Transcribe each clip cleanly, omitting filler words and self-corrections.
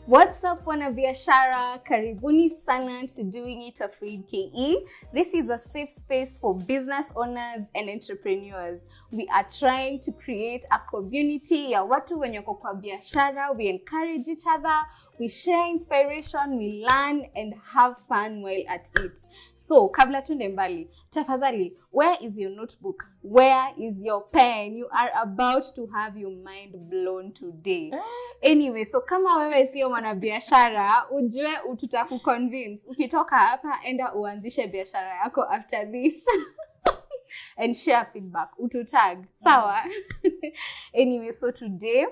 What's up, wanabiashara? Karibuni sana to DoingitAfraid KE. This is a safe space for business owners and entrepreneurs. We are trying to create a community ya watu wenye wako kwa biashara. We encourage each other, we share inspiration, we learn and have fun while at it. So, kabla tunde mbali, tafadhali, where is your notebook? Where is your pen? You are about to have your mind blown today. Anyway, so kama wewe sio mwanabiashara, ujue tutakuconvince. Ukitoka hapa, enda uanzishe biashara yako after this. And share feedback. Ututag. Sawa? Anyway, so today,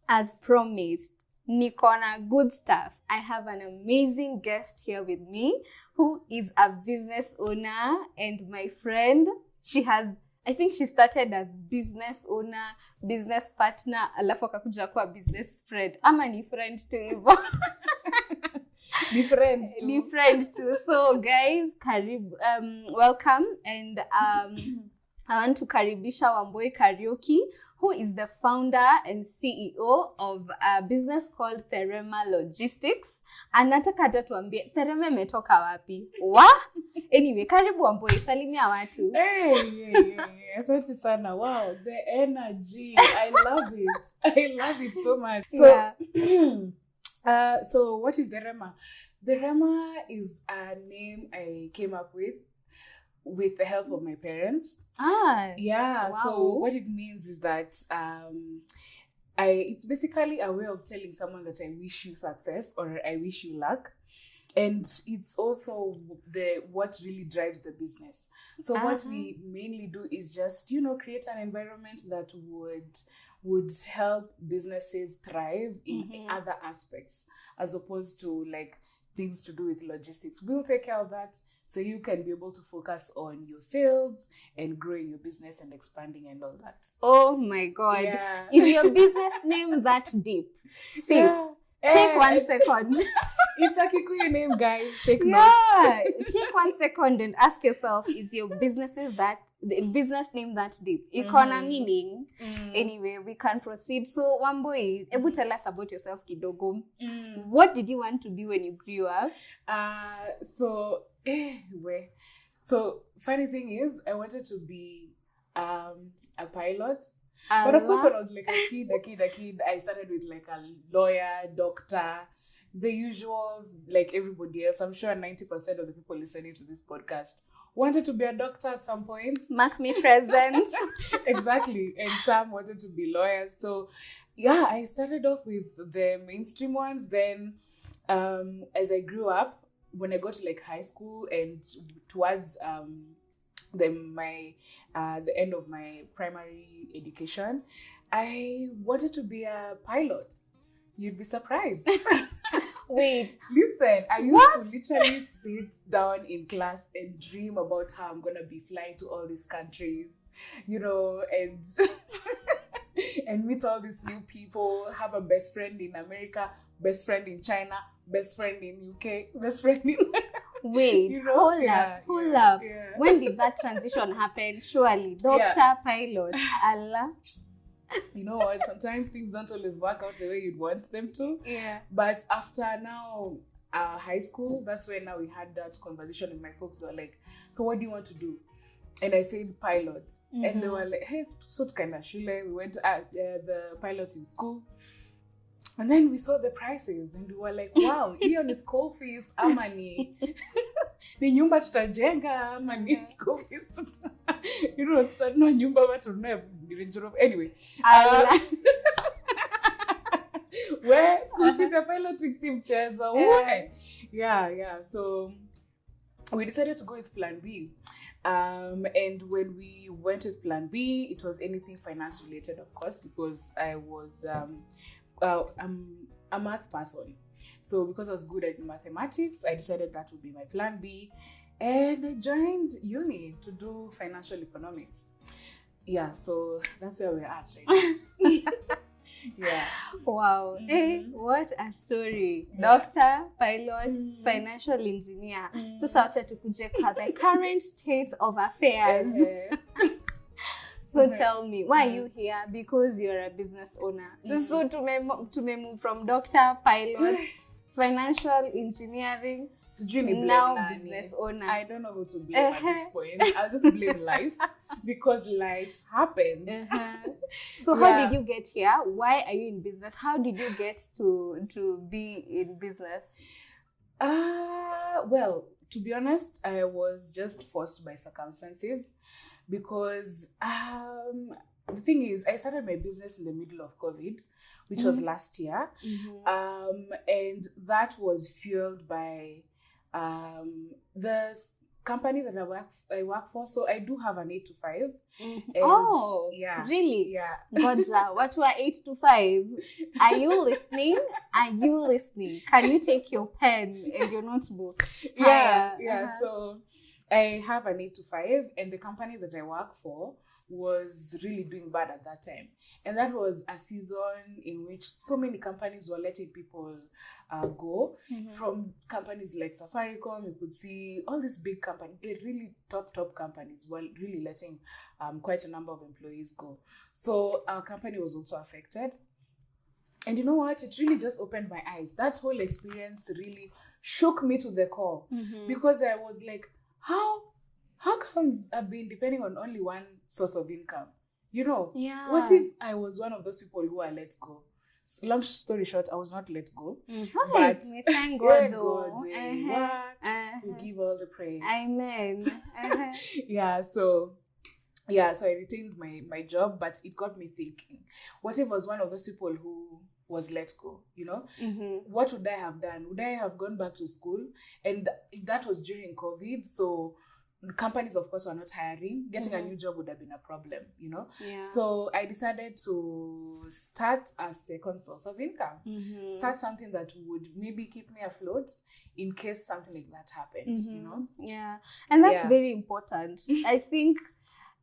as promised, Nikona good stuff. I have an amazing guest here with me who is a business owner and my friend. I think she started as business owner, business partner, alafu akakuja kuwa business friend. Ama ni friend too hivyo. Ni friend too. So guys, welcome, and I want to karibisha Wamboi Karaoke, who is the founder and CEO of a business called Therema Logistics. Anataka hata tuambie Therema imetoka wapi? Anyway, karibu Wamboi, salimia watu. Hey. Asante sana. Wow, the energy. I love it so much. So, yeah. So what is Therema? Therema is a name I came up with the help of my parents. Yeah. Wow. So what it means is that it's basically a way of telling someone that I wish you success or I wish you luck, and it's also what really drives the business. So what we mainly do is just create an environment that would help businesses thrive in other aspects, as opposed to like things to do with logistics. We'll take care of that, so you can be able to focus on your sales and growing your business and expanding and all that. Oh my God. Yeah. Is your business name that deep? Sis, take 1 second. It's a Kikuyu name, guys. Take notes. Take 1 second and ask yourself, is your business name that deep? Ikona meaning. Anyway, we can proceed. So, Wamboi, ebu tell us about yourself kidogo. What did you want to be when you grew up? So funny thing is, I wanted to be a pilot. But of course, when I was like a kid, I started with like a lawyer, doctor, the usuals, like everybody else. I'm sure 90% of the people listening to this podcast wanted to be a doctor at some point. Mark me present. Exactly. And some wanted to be lawyers. So yeah, I started off with the mainstream ones. Then as I grew up, when I got to like high school and towards the end of my primary education, I wanted to be a pilot. You'd be surprised. Wait. Listen, I used to literally sit down in class and dream about how I'm going to be flying to all these countries, and and meet all these new people, have a best friend in America, best friend in China, best friend in UK, best friend in... Wait, hold up. Yeah. When did that transition happen? Surely, doctor, pilot, Allah. You know what? Sometimes things don't always work out the way you'd want them to. Yeah. But after now, high school, that's when now we had that conversation with my folks. They were like, so what do you want to do? And I said pilot. And they were like, hey, so kind of shule. We went to the pilot in school. And then we saw the prices and we were like, wow, hiyo ni school fees ama ni nyumba tutajenga ama ni school fees. Tutanunua nyumba ama tununue Range Rover. Anyway. Where school fees ya piloting si mchezo. Yeah. So we decided to go with plan B. And when we went with plan B, it was anything finance related, of course, because I was I'm a math person. So because I was good at mathematics, I decided that would be my plan B. And I joined uni to do financial economics. Yeah, so that's where we're at right now. Yeah. Wow. Hey, what a story. Yeah. Doctor, pilot, financial engineer. So, the current state of affairs. So tell me, why are you here? Because you're a business owner. So to move from doctor, pilot, financial engineering, now business owner. I don't know who to blame at this point. I'll just blame life because life happens. So how did you get here? Why are you in business? How did you get to be in business? Well, to be honest, I was just forced by circumstances because the thing is, I started my business in the middle of COVID, which was last year, and that was fueled by the company that I work for. So I do have an 8 to 5. Oh, yeah, really? Yeah. Godja, what were 8 to 5? Are you listening? Are you listening? Can you take your pen and your notebook? Yeah. So I have an 8 to 5, and the company that I work for was really doing bad at that time. And that was a season in which so many companies were letting people go. From companies like Safaricom, you could see all these big companies, they're really top companies, were really letting quite a number of employees go. So our company was also affected. And you know what? It really just opened my eyes. That whole experience really shook me to the core, because I was like, how comes I've been depending on only one source of income? You know, what if I was one of those people who are let go? Long story short, I was not let go. But thank God, we give all the praise. Amen. So I retained my job, but it got me thinking, what if I was one of those people who was let go, you know? What would I have done? Would I have gone back to school? And that was during COVID, so companies, of course, were not hiring. Getting a new job would have been a problem, you know? So I decided to start a second source of income. Start something that would maybe keep me afloat in case something like that happened, you know? Yeah. And that's very important. I think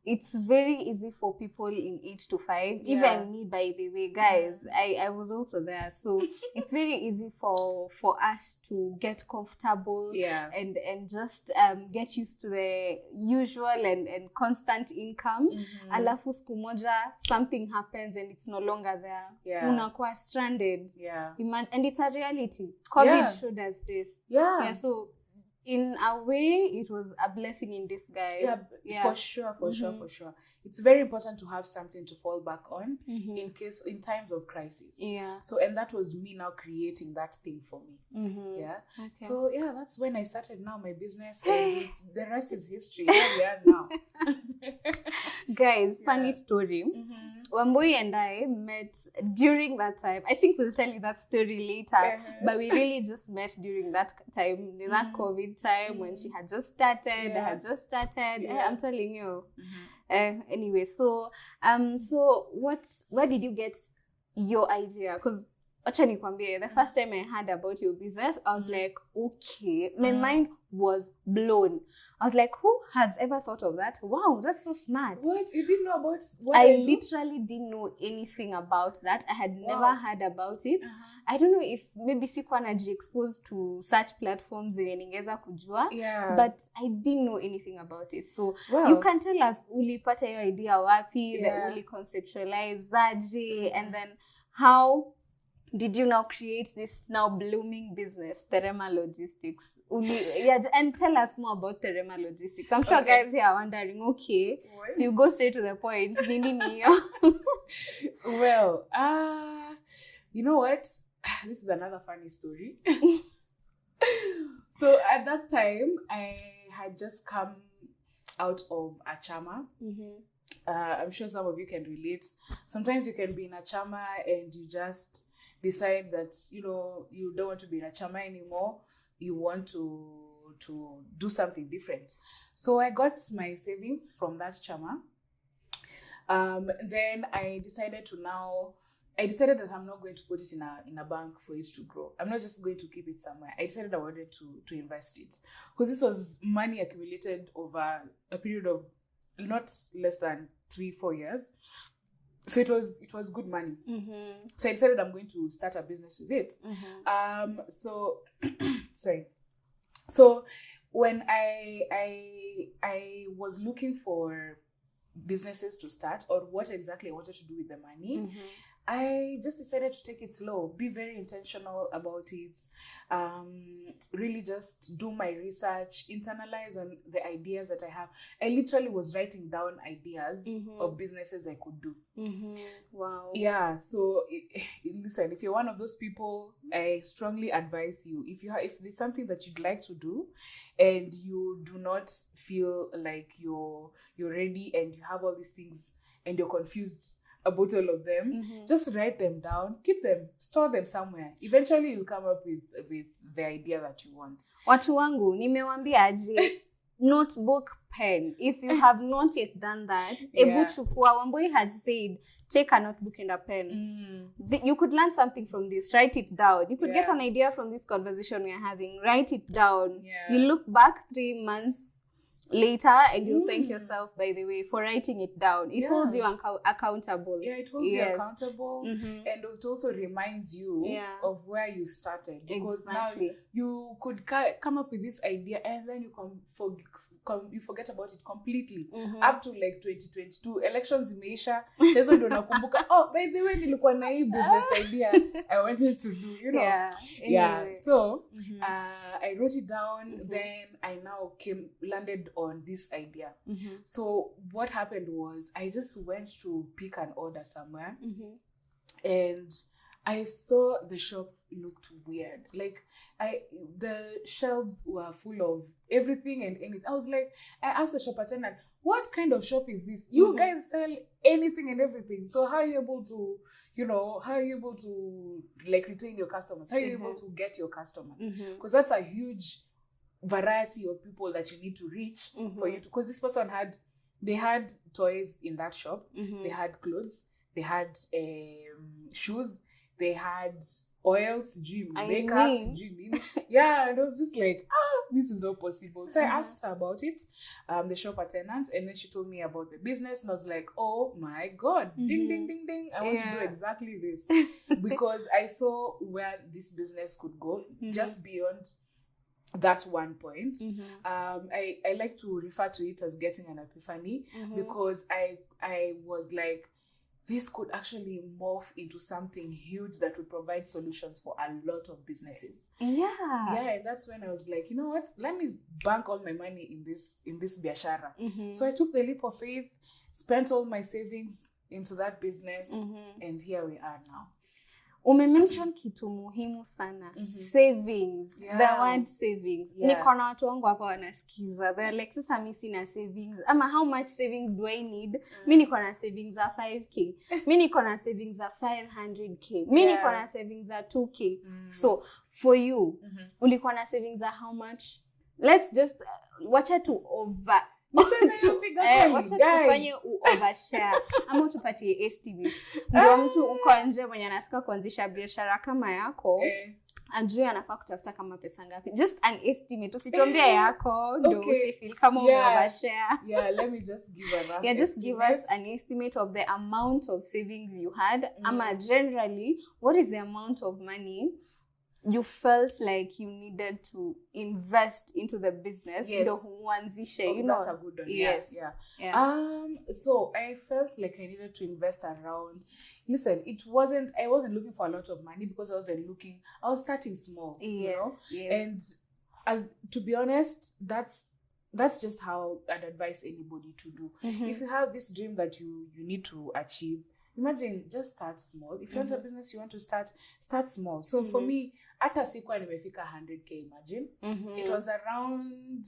it's very easy for people in 8 to 5. Even me, by the way, guys, I was also there. So it's very easy for us to get comfortable and just get used to the usual and constant income. Alafu siku moja, something happens and it's no longer there. Unakuwa stranded. And it's a reality. COVID showed us this. So in a way, it was a blessing in disguise. For sure. It's very important to have something to fall back on in times of crisis. So, and that was me now creating that thing for me. So that's when I started now my business, and the rest is history. Here we are now. Guys, funny story. Wambui and I met during that time. I think we'll tell you that story later, but we really just met during that time, in that COVID time when she had just started. I'm telling you. Anyway, so where did you get your idea? Because the first time I heard about your business, I was like, okay, my mind was blown. I was like, who has ever thought of that? Wow, that's so smart. What? You didn't know about what I literally didn't know anything about that. I had never heard about it. I don't know if maybe sikuwa exposed to such platforms ningeweza kujua, but I didn't know anything about it. So you can tell us, ulipata your idea wapi, the uli conceptualize aje, and then how did you now create this now blooming business, Terema Logistics? And tell us more about Terema Logistics. I'm sure guys here are wondering, what? So you go straight to the point. Well, you know what? This is another funny story. So at that time, I had just come out of a chama. I'm sure some of you can relate. Sometimes you can be in a chama and you just decide that, you know, you don't want to be in a chama anymore. You want to do something different. So I got my savings from that chama. Then I decided that I'm not going to put it in a bank for it to grow. I'm not just going to keep it somewhere. I decided I wanted to invest it, because this was money accumulated over a period of not less than 3-4 years. So it was good money. So I decided I'm going to start a business with it. So when I was looking for businesses to start or what exactly I wanted to do with the money, I just decided to take it slow, be very intentional about it, really just do my research, internalize on the ideas that I have. I literally was writing down ideas of businesses I could do. Wow. Yeah, so listen, if you're one of those people, I strongly advise you, if there's something that you'd like to do and you do not feel like you're ready and you have all these things and you're confused about all of them, just write them down, keep them, store them somewhere. Eventually you'll come up with the idea that you want. Watu wangu nimewambia aje notebook, pen. If you have not yet done that, Ebu chukua, Wambui has said, take a notebook and a pen. You could learn something from this. Write it down. You could get an idea from this conversation we are having. Write it down. You look back 3 months later and you thank yourself, by the way, for writing it down. It holds you accountable. Yeah, it holds you accountable, and it also reminds you of where you started, because now you could come up with this idea and then you you forget about it completely up to like 2022 elections imeisha. Sasa ndo nakumbuka, oh, by the way nilikuwa na hii business idea I wanted to do, you know. So I wrote it down, then I now landed on this idea. So what happened was I just went to pick an order somewhere, and I saw the shop looked weird. Like the shelves were full of everything and anything. I was like, I asked the shop attendant, what kind of shop is this? You guys sell anything and everything. So how are you able to, how are you able to like retain your customers? How are you able to get your customers? Because that's a huge variety of people that you need to reach for you to, because this person they had toys in that shop. They had clothes. They had shoes. They had oils, makeup, yeah, and I was just like, this is not possible. So I asked her about it, the shop attendant, and then she told me about the business, and I was like, oh my God, ding, ding, ding, ding, I want to do exactly this, because I saw where this business could go, just beyond that one point. I like to refer to it as getting an epiphany, because I was like, this could actually morph into something huge that would provide solutions for a lot of businesses. Yeah, and that's when I was like, you know what? Let me bank all my money in this biashara. So I took the leap of faith, spent all my savings into that business, and here we are now. Umemention kitu muhimu sana. Savings. The word savings. Niko na watu wangu hapa wanasikiza. They're like, sasa mimi sina savings. Ama how much savings do I need? Mimi niko na savings za 5k. Mimi niko na savings za 500k. Mimi niko na savings za 2k. So, for you, ulikuwa na savings za how much? Let's just wacha to wacha tufanye overshare ama tupatie estimate. Ndio mtu uko nje mwenye anataka kuanzisha biashara kama yako ajue anafaa kutafuta kama pesa ngapi. Just an estimate. Usituambia yako ndio usifeel kama overshare. Let me just give a rough just give us an estimate of the amount of savings you had. Ama generally, what is the amount of money you felt like you needed to invest into the business? That's a good one. So I felt like I needed to invest around, listen, I wasn't looking for a lot of money, because I was starting small, you know. And to be honest, that's just how I'd advise anybody to do. If you have this dream that you need to achieve, imagine, just start small. If you want a business you want to start small. So for me, hata sikuwa nimefika 100k, imagine. It was around,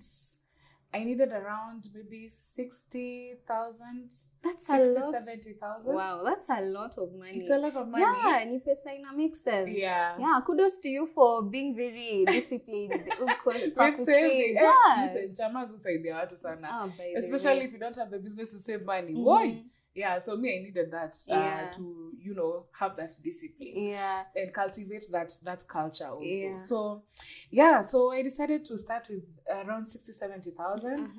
I needed around maybe 60,000. That's a lot. 70,000. Wow, that's a lot of money. It's a lot of money. Yeah, ni pesa ina make sense. Yeah, kudos to you for being very disciplined. Listen, chama husaidia watu sana. Especially if you don't have the business to save money. Why? Yeah, so me, I needed that to, have that discipline and cultivate that culture also. So I decided to start with around 60,000-70,000,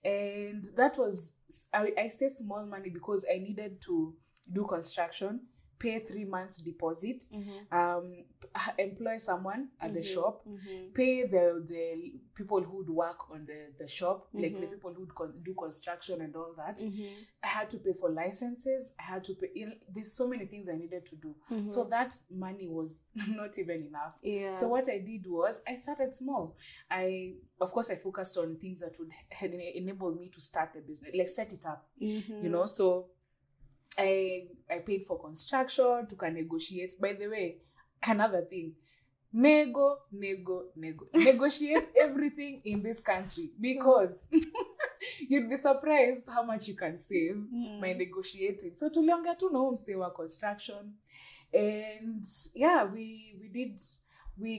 and that was, I say small money because I needed to do construction, pay 3 months deposit, employ someone at the shop, pay the people who would work on the shop, like the people who would do construction and all that. I had to pay for licenses. I had to pay. There's so many things I needed to do. So that money was not even enough. So what I did was I started small. Of course, I focused on things that would enable me to start the business, like set it up. You know, so I paid for construction, to negotiate. By the way, another thing, negotiate everything in this country, because you'd be surprised how much you can save by negotiating. So tuliongea tu na msewa construction, and yeah, we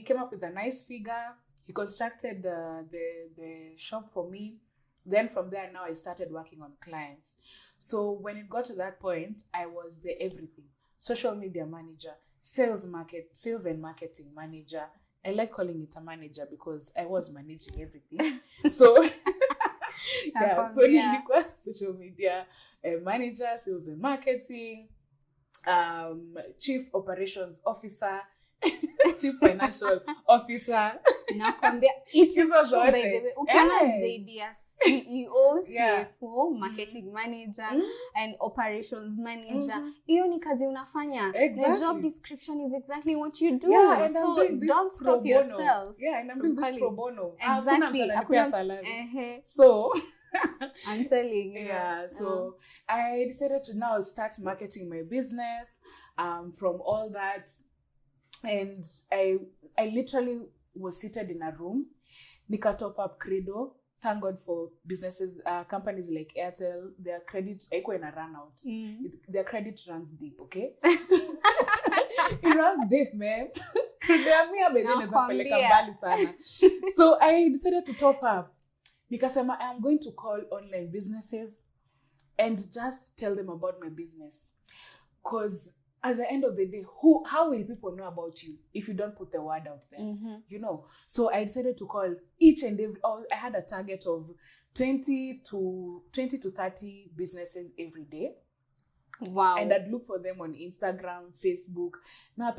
came up with a nice figure. He constructed the shop for me. Then from there, now I started working on clients. So when it got to that point, I was the everything: social media manager, sales and marketing manager. I like calling it a manager because I was managing everything. So nilikuwa social media manager, sales and marketing, chief operations officer, chief financial officer. Nakwambia it is true, by the way. Ukiona JD CEO, CFO, marketing manager, and operations manager, hiyo ni kazi unafanya. The job description is exactly what you do. And so don't stop yourself. And I'm doing this pro bono. Exactly. So I'm telling you. So I decided to now start marketing my business from all that. And I literally was seated in a room. Nika top up Credo. Thank God for businesses, companies like Airtel. Their credit, I in a run out. Their credit runs deep, okay? It runs deep, man. So I decided to top up because I am going to call online businesses and just tell them about my business. Because at the end of the day, how will people know about you if you don't put the word out there? You know. So I decided to call each and every. I had a target of 20 to 30 businesses every day. Wow. And I'd look for them on Instagram, Facebook. Now,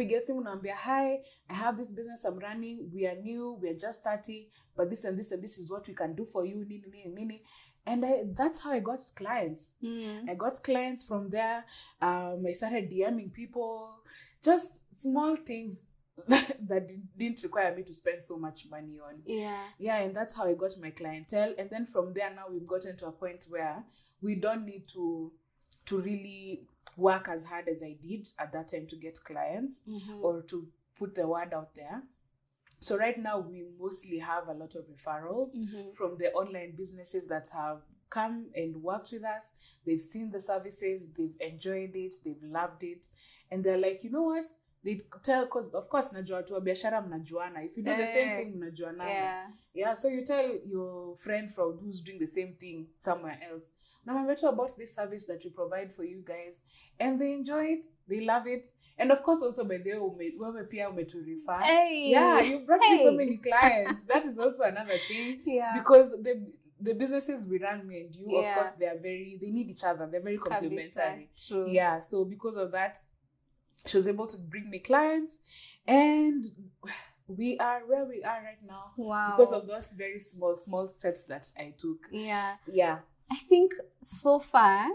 hi, I have this business I'm running. We are new. We are just starting. But this and this and this is what we can do for you. And that's how I got clients. I got clients from there. I started DMing people. Just small things that didn't require me to spend so much money on. And that's how I got my clientele. And then from there, now we've gotten to a point where we don't need to really work as hard as I did at that time to get clients or to put the word out there. So right now we mostly have a lot of referrals from the online businesses that have come and worked with us. They've seen the services, they've enjoyed it, they've loved it, and they're like, you know what? They tell, because of course najua tu biashara mnajuana. If you do the same thing mnajuana. So you tell your friend from who's doing the same thing somewhere else, now I'm better about this service that we provide for you guys, and they enjoy it, they love it. And of course also by the way to refer. You brought me so many clients. That is also another thing. Because the businesses we run, me and you, of course they need each other. They're very complementary. True. So because of that, she was able to bring me clients, and we are where we are right now. Wow. Because of those very small steps that I took. I think so far,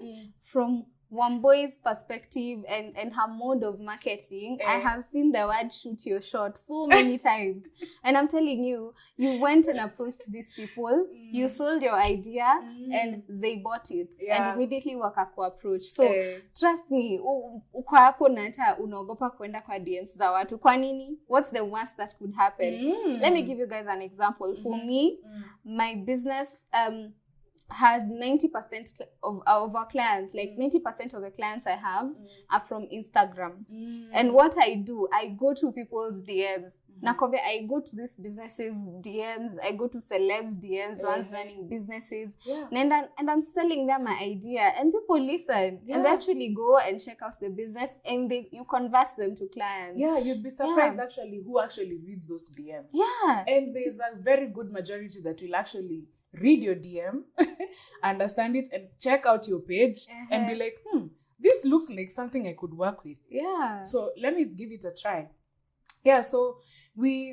from Wamboi's perspective and her mode of marketing, I have seen the word shoot your shot so many times. And I'm telling you, you went and approached these people, you sold your idea, and they bought it. And immediately wakaku-approach. So, trust me, uko hapo na hata unaogopa kwenda kwa DMs za watu. Kwa nini? What's the worst that could happen? Let me give you guys an example. For me, my business has 90% of our clients, like 90% of the clients I have are from Instagram. And what I do, I go to people's DMs. Nakobe, I go to these businesses DMs, I go to celebs DMs, ones running businesses, and I'm selling them my idea, and people listen, and they actually go and check out the business, and you convert them to clients. You'd be surprised actually who actually reads those DMs. And there's a very good majority that will actually read your DM, understand it, and check out your page and be like, this looks like something I could work with. Yeah. So let me give it a try. Yeah, so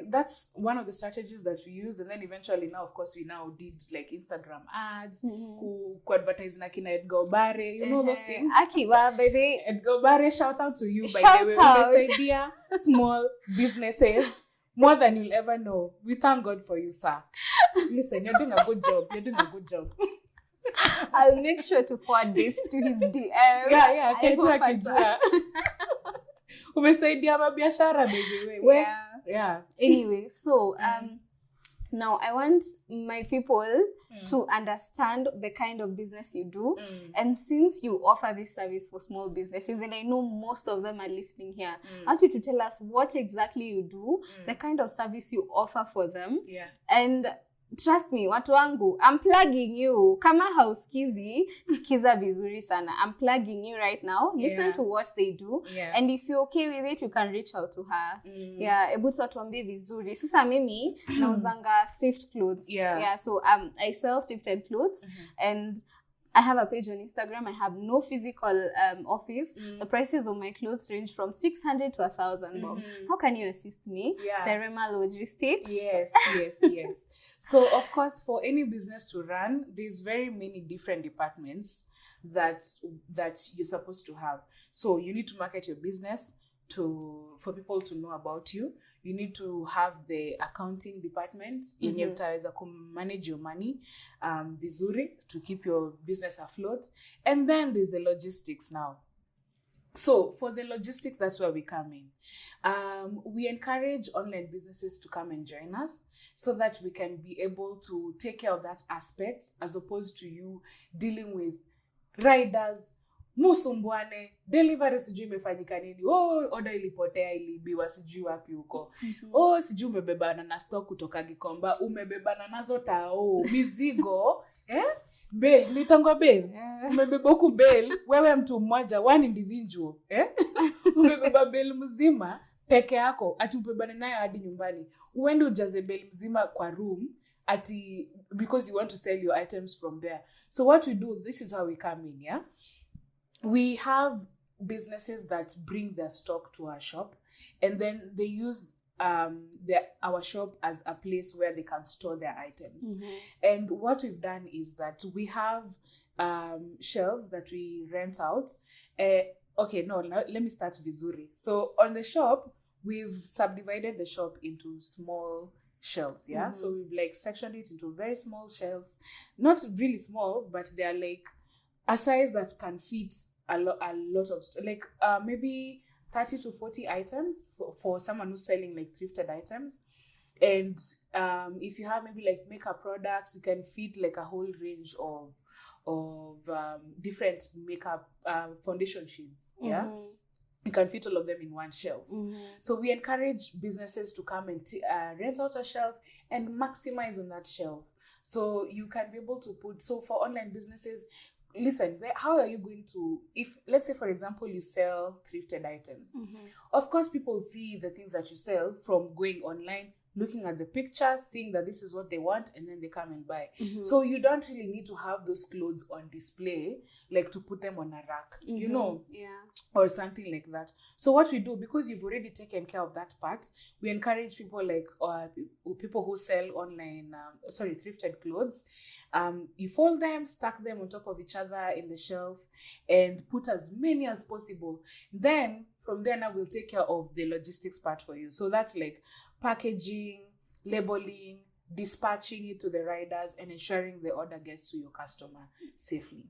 that's one of the strategies that we used, and then eventually now, of course, we now did like Instagram ads, who advertise na kina Edgar Bare, you know those things. Akiwa, baby. Edgar Bare, shout out to you, by Shout the way. out. This idea, small businesses, more than you'll ever know. We thank God for you, sir. Listen, you're doing a good job. You're doing a good job. I'll make sure to forward this to his DM. Yeah, akijua. Umesaidia mabiashara, baby. Yeah. Anyway, so now I want my people to understand the kind of business you do. And since you offer this service for small businesses, and I know most of them are listening here, I want you to tell us what exactly you do, the kind of service you offer for them. Yeah. And trust me, watu wangu, I'm plugging you. Kama hauskizi, skiza vizuri sana. I'm plugging you right now. Listen to what they do. Yeah. And if you're okay with it, you can reach out to her. Yeah, ebu tuambie vizuri. Sasa mimi nauzanga thrift clothes. Yeah, so I sell thrifted clothes and I have a page on Instagram. I have no physical office. The prices of my clothes range from 600 to 1,000. How can you assist me? Therema Logistics. Yes. So, of course, for any business to run, there's very many different departments that you're supposed to have. So, you need to market your business for people to know about you. You need to have the accounting department. Yenye utaweza manage your money vizuri to keep your business afloat. And then there's the logistics now. So for the logistics, that's where we come in. We encourage online businesses to come and join us so that we can be able to take care of that aspect, as opposed to you dealing with riders, musumbuane, delivery sijui imefanyika nini, order ilipotea, ilibiwa sijui wapi huko, sijui umebebana na stock kutoka Gikomba, umebebana nazo tao, mizigo, bail, nitongo bail, umebeba huku bail, wewe mtu mmoja, one individual, umebeba bail mzima, peke yako, ati ubebane nayo hadi nyumbani, uende ujaze bail mzima kwa room, because you want to sell your items from there. So what we do, this is how we come in, yeah? We have businesses that bring their stock to our shop, and then they use our shop as a place where they can store their items. And what we've done is that we have shelves that we rent out. Let me start vizuri. So on the shop, we've subdivided the shop into small shelves, yeah? So we've like sectioned it into very small shelves. Not really small, but they're like a size that can fit a lot of like maybe 30 to 40 items for someone who's selling like thrifted items. And if you have maybe like makeup products, you can fit like a whole range of different makeup foundation shades. Yeah, you can fit all of them in one shelf. So we encourage businesses to come and rent out a shelf and maximize on that shelf. So you can be able to so for online businesses, listen, how are you going to, if let's say for example you sell thrifted items, of course people see the things that you sell from going online, looking at the picture, seeing that this is what they want, and then they come and buy. So you don't really need to have those clothes on display, like to put them on a rack, you know, or something like that. So what we do, because you've already taken care of that part, we encourage people like people who sell online, thrifted clothes. You fold them, stack them on top of each other in the shelf, and put as many as possible. Then from there now we'll take care of the logistics part for you. So that's like packaging, labeling, dispatching it to the riders, and ensuring the order gets to your customer safely.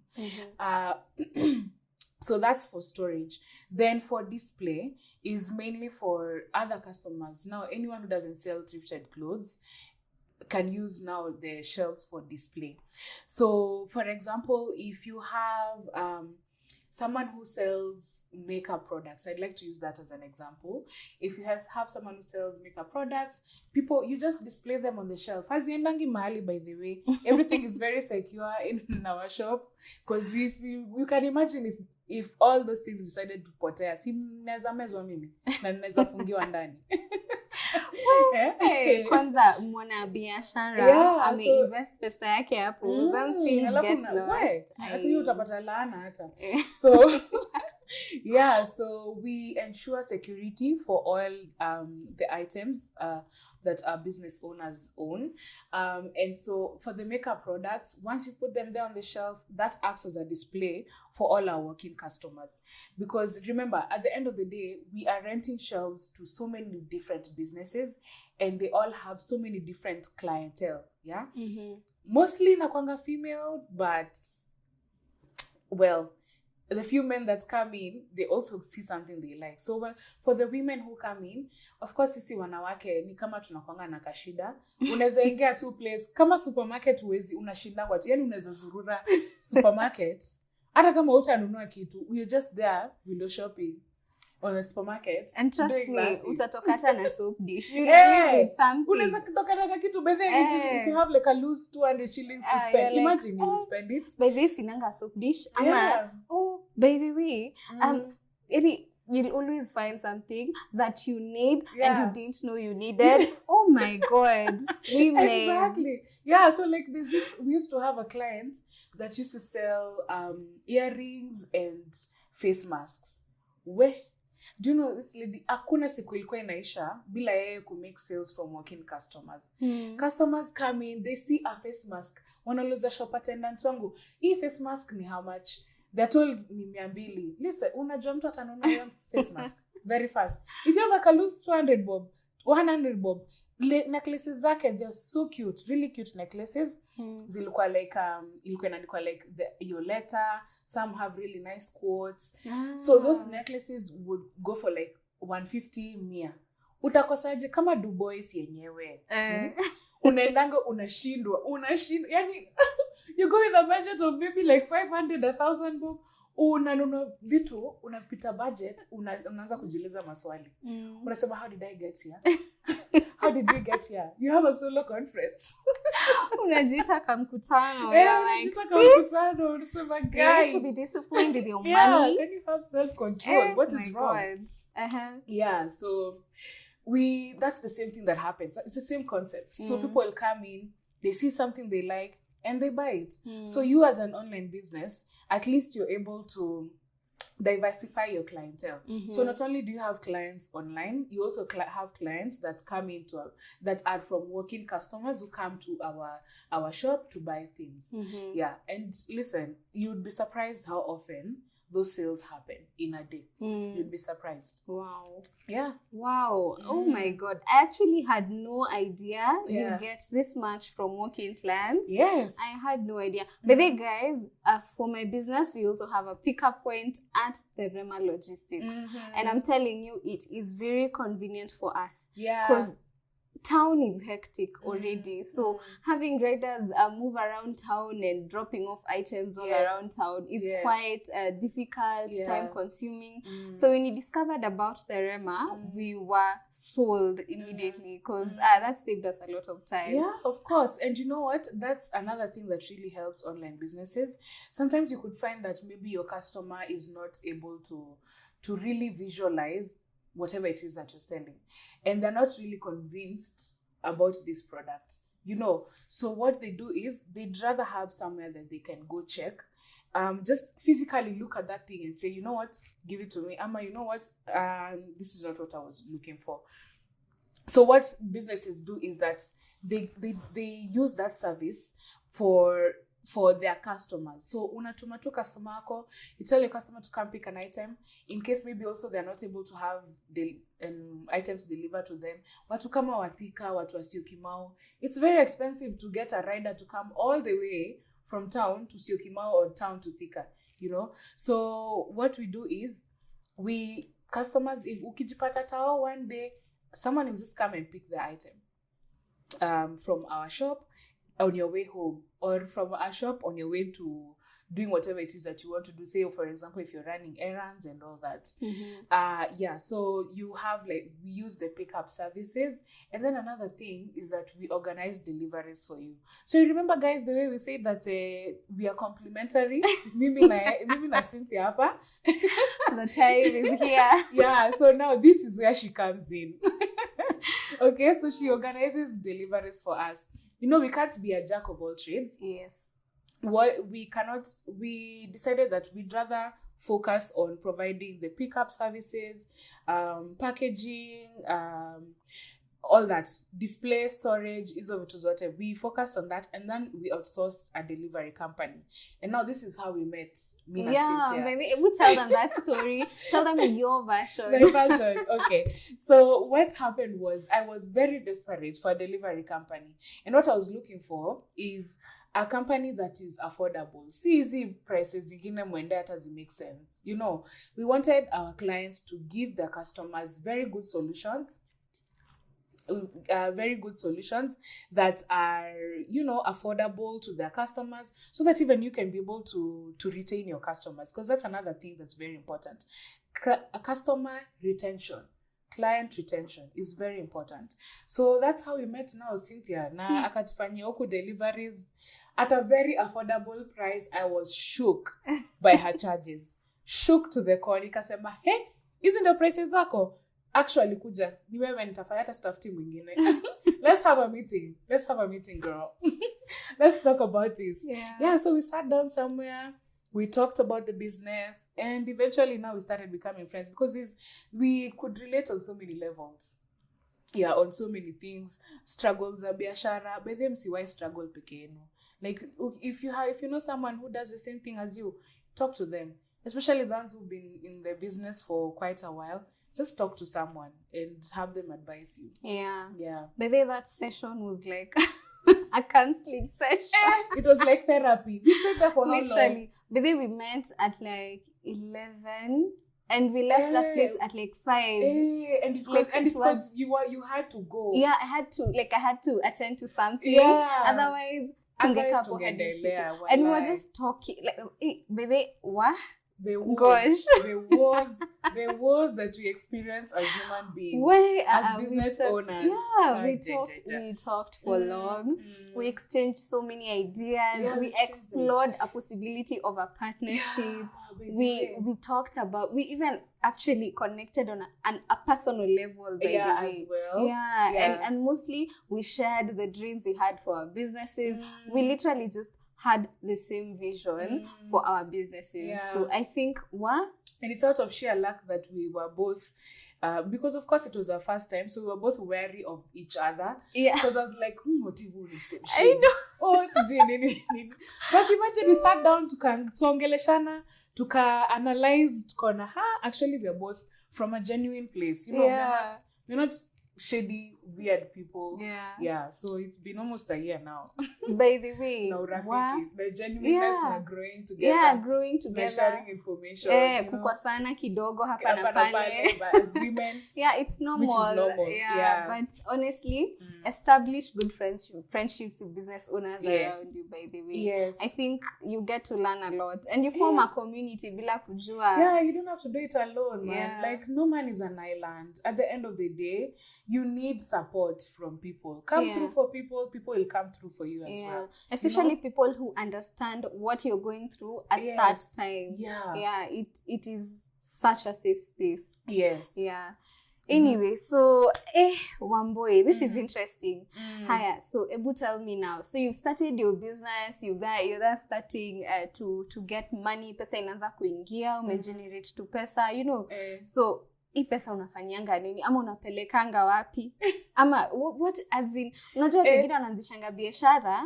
So that's for storage. Then for display is mainly for other customers. Now anyone who doesn't sell thrifted clothes can use now the shelves for display. So for example, if you have someone who sells makeup products, I'd like to use that as an example. If you have someone who sells makeup products, you just display them on the shelf. Haziendangi mahali, by the way. Everything is very secure in our shop, because if you can imagine if all those things decided to potea, si mneza mezwa mimi na mneza fungiwa ndani. Kwanza mwana biashara ameinvest pesa yake hapo, then things get lost. Hata hiyo utapata laana hata. So Yeah, so we ensure security for all the items that our business owners own. And so for the makeup products, once you put them there on the shelf, that acts as a display for all our working customers. Because remember, at the end of the day, we are renting shelves to so many different businesses, and they all have so many different clientele. Yeah. Mostly nakwanga females, but well, the few men that come in, they also see something they like. So for the women who come in, of course, sisi wanawake ni kama tunakwanga na kashida. Unaweza ingia tu place kama supermarket, uwezi unashinda watu. Yani unaweza zurura supermarket. Hata kama utanunua kitu, you're just there window shopping on the supermarket. And trust me, utatokata na soap dish. You live with something. Unaweza kutokata na kitu, but then if you have like a loose 200 shillings to spend, imagine you will spend it. By this sinanga soap dish. By the way, you'll always find something that you need and you didn't know you needed. Oh my God. Exactly. Yeah, so like we used to have a client that used to sell earrings and face masks. Do you know this lady? Hakuna siku ilikuwa inaisha bila yeye ku make sales from walking customers. Customers come in, they see a face mask. Wanauliza shop attendant wangu, hii face mask ni how much? They're told ni 200. Listen, unajua mtu atanunua hiyo face mask very fast. If you have a loose 200 bob, 100 bob, necklaces zake, they're so cute, really cute necklaces. Zilikuwa like ilikuwa inaandikwa like your letter. Some have really nice quotes. So those necklaces would go for like 150 mia. Utakosaje kama Dubois yenyewe? Unaendanga unashindwa. Yani you go with a budget of maybe like 500, 1,000 bob. Unanunua vitu, unapita budget, unaanza kujiuliza maswali. Unasema, how did I get here? How did we get here? You have a solo conference. Unajiita kamkutano. Unajiita kamkutano. Unasema, guy, you need to be disciplined with your money. Then you have self-control. What is wrong? God. Yeah, so that's the same thing that happens. It's the same concept. So people come in, they see something they like, and they buy it. So you as an online business, at least you're able to diversify your clientele. So not only do you have clients online, you also have clients that come that are from walking customers who come to our shop to buy things. Yeah, and listen, you'd be surprised how often those sales happen in a day. You'd be surprised. Wow. Yeah. Wow. Oh my God. I actually had no idea you get this much from walking clients. Yes. I had no idea. But then guys, for my business, we also have a pickup point at the Rema Logistics. And I'm telling you, it is very convenient for us. Yeah. Because town is hectic already. So having riders move around town and dropping off items all around town is quite difficult, time consuming. So when we discovered about the Rema, we were sold immediately because that saved us a lot of time. Yeah, of course. And you know what? That's another thing that really helps online businesses. Sometimes you could find that maybe your customer is not able to really visualize whatever it is that you're selling, and they're not really convinced about this product, so what they do is they'd rather have somewhere that they can go check, just physically look at that thing and say, you know what, give it to me, Ama, you know what, this is not what I was looking for. So what businesses do is that they use that service for their customers. So unatuma tu customer ako, you tell your customer to come pick an item in case maybe also they're not able to have the items delivered to them. Watu kama Wathika, watu wa Syokimau, it's very expensive to get a rider to come all the way from town to Syokimau or town to Thika, So what we do is customers, if ukijipata tao one day, someone will just come and pick the item from our shop on your way home, or from our shop on your way to doing whatever it is that you want to do. Say, for example, if you're running errands and all that. So you have we use the pickup services. And then another thing is that we organize deliveries for you. So you remember, guys, the way we say that we are complimentary. Mimi na Cynthia hapa. The time is here. Yeah, so now this is where she comes in. Okay, so she organizes deliveries for us. We can't be a jack of all trades. Yes. we decided that we'd rather focus on providing the pickup services, packaging, all that, display, storage, hizo vitu zote. We focused on that, and then we outsourced a delivery company. And now this is how we met. We tell them that story. Tell them your version. My version. Okay. So what happened was I was very desperate for a delivery company, and what I was looking for is a company that is affordable. See easy prices zingine mwende hata make sense. You know, we wanted our clients to give their customers very good solutions that are, you know, affordable to their customers, so that even you can be able to retain your customers, because that's another thing that's very important. Customer retention, client retention is very important. So that's how we met now, Cynthia. Na akatufanyia huku deliveries at a very affordable price. I was shook by her charges. Shook to the core. Nikasema, hey, hizi ndio prices zako? Actually, kuja, ni wewe nitafanya hata staff team mwingine. Let's have a meeting, girl. Let's talk about this. Yeah, so we sat down somewhere, we talked about the business, and eventually now we started becoming friends, because we could relate on so many levels. Yeah, on so many things. Struggles za biashara, by them see why struggle peke yenu. Like, if you know someone who does the same thing as you, talk to them. Especially those who've been in the business for quite a while. Just talk to someone and have them advise you. Yeah. But then that session was like a counseling session. It was like therapy. We stayed there for how long? Literally. But then we met at like 11 and we left that place at like 5. And it's because you had to go. Yeah, I had to attend to something. Yeah. Otherwise, and we were just talking like, baby, what? There was that we experienced as human beings, as business owners. Yeah, we talked for long. We exchanged so many ideas. We explored a possibility of a partnership. We talked about, we even actually connected on a personal level, by the way. As well. And mostly we shared the dreams we had for our businesses. We literally just had the same vision for our businesses. So I think and it's out of sheer luck that we were both because of course it was our first time, so we were both wary of each other. Because I was like, I know. Oh, it's nini. But imagine we sat down tukaongeleshana, analyzed actually we are both from a genuine place. You know, we're not shady, weird people. So it's been almost a year now. By the way, now the genuineness are growing together. We're sharing information. Kukosana kidogo hapa na pale. As women. It's normal. Which is normal. But honestly, establish good friendships with business owners around you, by the way. I think you get to learn a lot. And you form a community bila kujua. You don't have to do it alone, man. Like, no man is an island. At the end of the day, you need support from people. Come through for people will come through for you as well. Especially people who understand what you're going through at that time. It is such a safe space. Anyway, so Wamboi, this is interesting. Haya, so Ebu, tell me now. So you've started your business, you're there starting to get money, pesa inaanza kuingia, umegenerate to pesa, you know. So hii pesa unafanyanga nini, ama unapelekanga wapi, ama what as in, unajua wengine wanaanzishanga biashara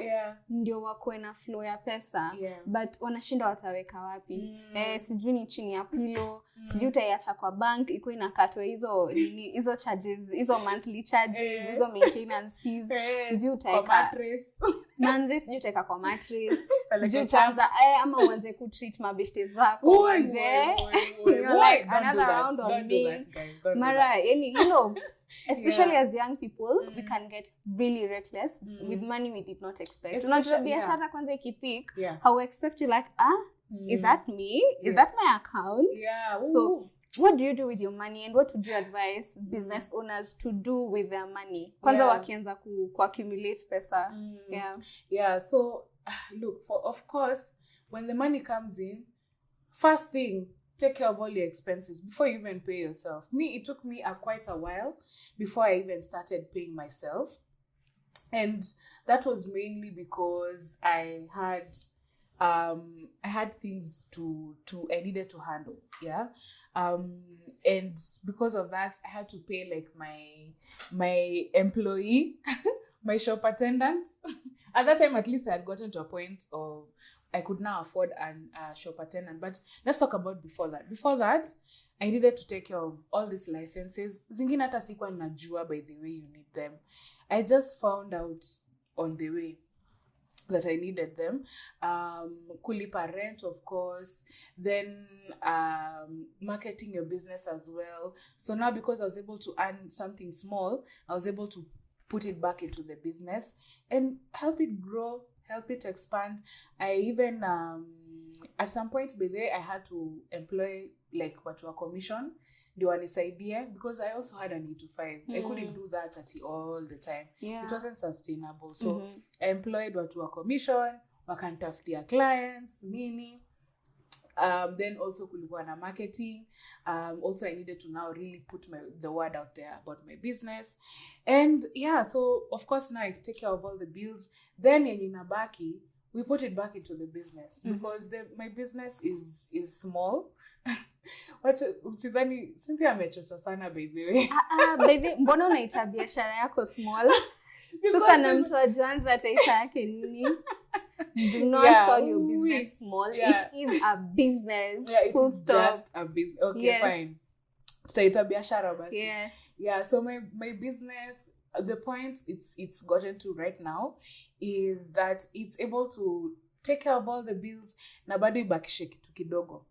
ndio wakuwe na flow ya pesa, but wanashinda wataweka wapi. Sijui ni chini ya pilo, sijui utaiacha kwa bank iko inakatwa hizo charges, hizo monthly charges, hizo maintenance fees, sijui utaweka manze, sijui utaweka kwa mattress, sijui utaanza ama uanze kutreat mabeshte zako, like another round on me. Mara, you know, especially as young people, we can get really reckless with money we did not expect. Unajua biashara kwanza ikipik, how we expect you like, is that me? Is that my account? So what do you do with your money, and what would you advise business owners to do with their money? Kwanza wakianza accumulate pesa. So look, of course, when the money comes in, first thing, take care of all your expenses before you even pay yourself. It took me quite a while before I even started paying myself. And that was mainly because I had I had things to I needed to handle. Yeah. And because of that, I had to pay like my employee, my shop attendant. At that time, at least I had gotten to a point of I could now afford a shop attendant. But let's talk about before that. Before that, I needed to take care of all these licenses. Zingine hata sikuwa najua, by the way, you need them. I just found out on the way that I needed them. Kulipa rent, of course. Then marketing your business as well. So now, because I was able to earn something small, I was able to put it back into the business and help it grow, help it expand. I even at some point by the way, I had to employ like watu wa commission ndio wanisaidie, because I also had a 9 to 5. I couldn't do that all the time. It wasn't sustainable. So I employed watu wa commission, wakanitafutia clients, nini. Then also kulikuwa na marketing. Also I needed to now really put the word out there about my business. And yeah, so of course now I take care of all the bills. Then yenye inabaki, we put it back into the business because my business is small. Usidhani Cynthia amechocha sana by the way. By the mbona unaita biashara yako small? Sasa na mtu ajanza ataita yake nini? Do not call your business small. It is a business. It is just a business. Okay, fine. Tutaita biashara basi. Yes. Yeah, so my business, the point it's gotten to right now is that it's able to take care of all the bills na bado ibakishe kitu kidogo.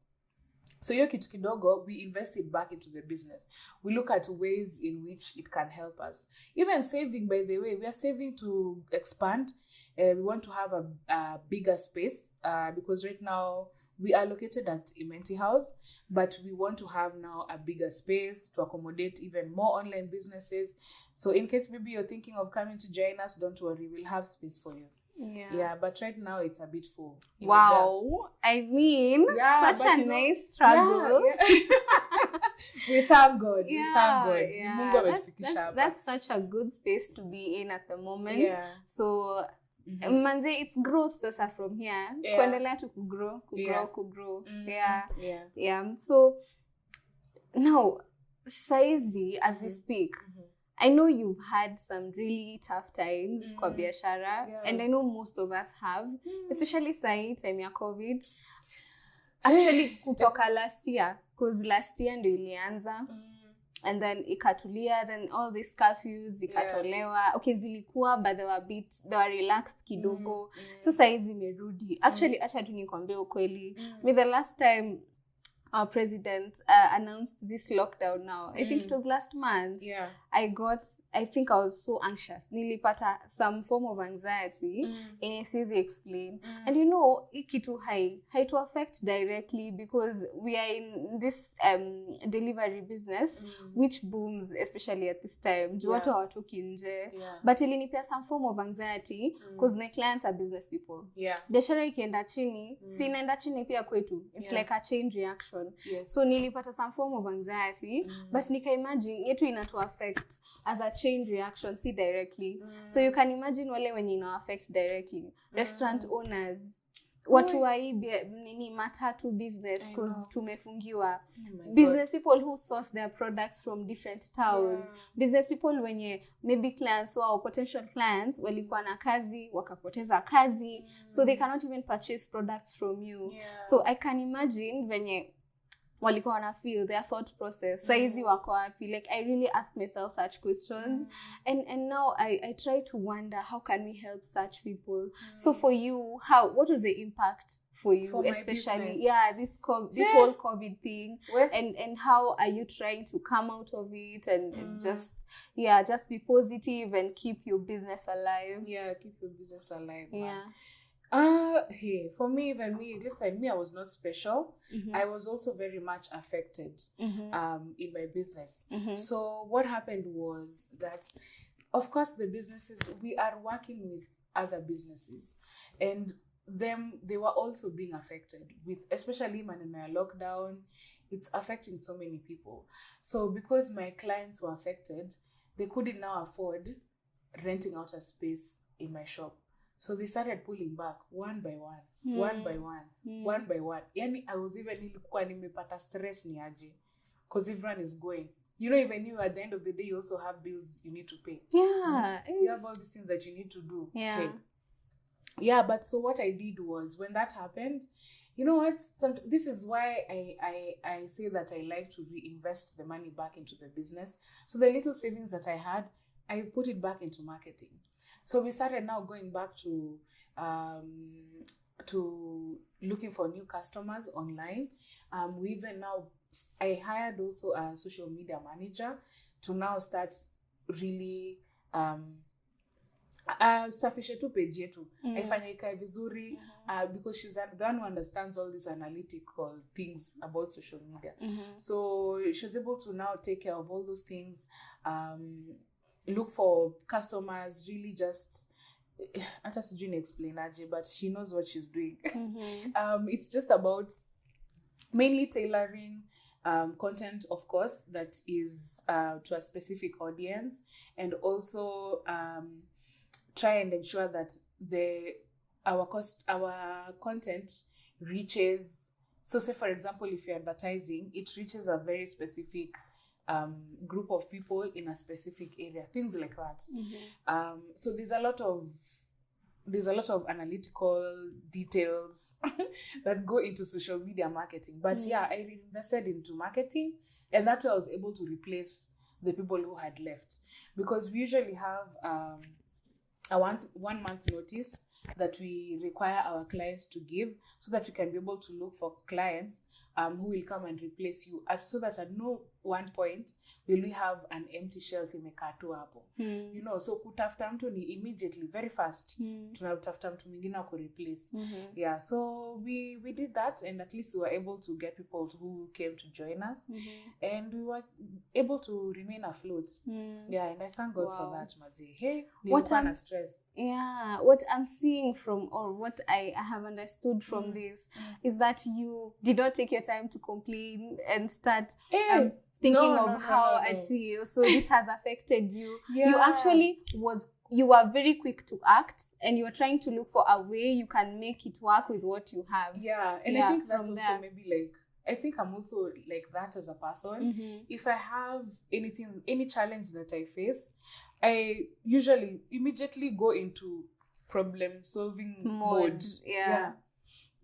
So hiyo kitu kidogo, we invest it back into the business. We look at ways in which it can help us. Even saving, by the way, we are saving to expand. We want to have a bigger space because right now we are located at Imenti House, but we want to have now a bigger space to accommodate even more online businesses. So in case maybe you're thinking of coming to join us, don't worry, we'll have space for you. Yeah, but right now it's a bit full. Wow. I mean, such a nice struggle. We thank God. We thank God. That's such a good space to be in at the moment. So manze, it's growth sasa from here. Kuendelea to kugrow. Yeah. So now, saizi, as we speak, I know you've had some really tough times kwa biashara, and I know most of us have, especially time ya COVID. Actually, kutoka last year, because last year ndio ilianza, and then ikatulia, then all these curfews ikatolewa. Okay, zilikuwa, but they were relaxed kidogo. So saizi imerudi. Actually, acha tu nikwambie ukweli. The last time our president announced this lockdown now, I think it was last month. I think I was so anxious. Nilipata some form of anxiety, and it's easy to explain. And you know, ikitu hai to affect directly because we are in this delivery business, which booms, especially at this time. Watu hawatoki nje. But ilinipea some form of anxiety because my clients are business people. Biashara ikienda chini, si inaenda chini pia kwetu. It's like a chain reaction. So nilipata some form of anxiety, but nika imagine yetu inatu affect as a chain reaction, see directly. So you can imagine wale when ina affect directly. Restaurant owners, watu wa nini matatu business because tumefungiwa. Business people who source their products from different towns. Business people wenye maybe clients or potential clients walikuwa na kazi wakapoteza kazi, so they cannot even purchase products from you. So I can imagine venye walikuwa wana feel their thought process. Saizi wako wapi? Like I really ask myself such questions. And now I try to wonder, how can we help such people? So for you, what was the impact for you, for especially this whole COVID thing? And how are you trying to come out of it and just be positive and keep your business alive? Keep your business alive. For me, listen, I was not special. I was also very much affected in my business. So what happened was that, of course, the businesses, we are working with other businesses, and they were also being affected with, especially maneno ya lockdown. It's affecting so many people. So because my clients were affected, they couldn't now afford renting out a space in my shop. So they started pulling back one by one by one by one. Yani I was even nilikuwa nimepata stress ni aje, because everyone is going. Even you at the end of the day, you also have bills you need to pay. Yeah. You have all these things that you need to do. Yeah. Okay. Yeah, but so what I did was, when that happened, you know what? This is why I say that I like to reinvest the money back into the business. So the little savings that I had, I put it back into marketing. So we started now going back to looking for new customers online. We even now, I hired also a social media manager to now start really safishe tu page yetu aifanye ikae vizuri, because she's the one who understands all these analytical things about social media. So she was able to now take care of all those things, look for customers, really just hata sijui ni explain aje, but she knows what she's doing. It's just about mainly tailoring content, of course, that is to a specific audience, and also try and ensure that our content reaches. So say, for example, if you're advertising, it reaches a very specific group of people in a specific area, things like that. So there's a lot of analytical details that go into social media marketing. But yeah, I reinvested into marketing, and that's why I was able to replace the people who had left, because we usually have a 1 month notice that we require our clients to give, so that we can be able to look for clients who will come and replace you, so that at no one point will we have an empty shelf imekaa tu hapo. So kutafuta mtu ni immediately, very fast. Tunatafuta mtu mwingine wa kureplace. Yeah, so we did that, and at least we were able to get people who came to join us, and we were able to remain afloat. Yeah, and I thank God for that, Mazi. Hey, nilikuwa na stress. Yeah, what I'm seeing from, or what I have understood from this, is that you did not take your time to complain and start thinking of how so this has affected you. Yeah. You actually you were very quick to act, and you were trying to look for a way you can make it work with what you have. Yeah, and I think that's also maybe like, I think I'm also like that as a person. If I have any challenge that I face, I usually immediately go into problem-solving mode. Yeah.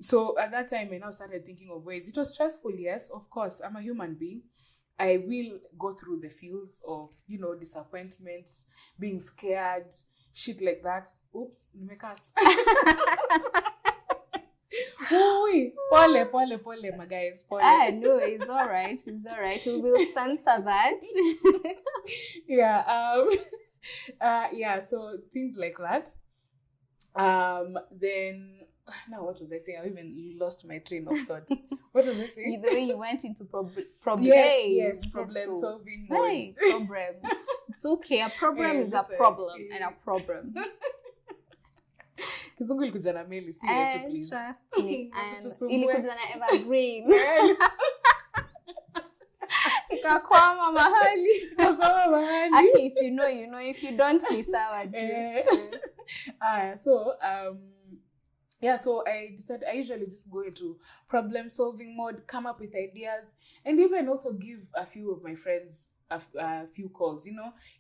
So at that time, I now started thinking of ways. It was stressful, yes, of course. I'm a human being. I will go through the feels of, disappointments, being scared, shit like that. Oops, nimekas. Pole, my guys. Pole. No, it's all right. It's all right. We will censor that. Yeah. Yeah. So things like that. Then now, what was I saying? I even lost my train of thought. What was I saying? The way you went into problem. Yes, problem solving mode. Hey, problem. It's okay. A problem is a problem, and a problem. Kizungu ilikuja na meli, si yetu, please. Trust me. And ilikuja na evergreen. Ikakwama mahali. Okay, if you know, you know. If you don't, ni sawa tu. So I decided I usually just go into problem solving mode, come up with ideas, and even also give a few of my friends a few calls,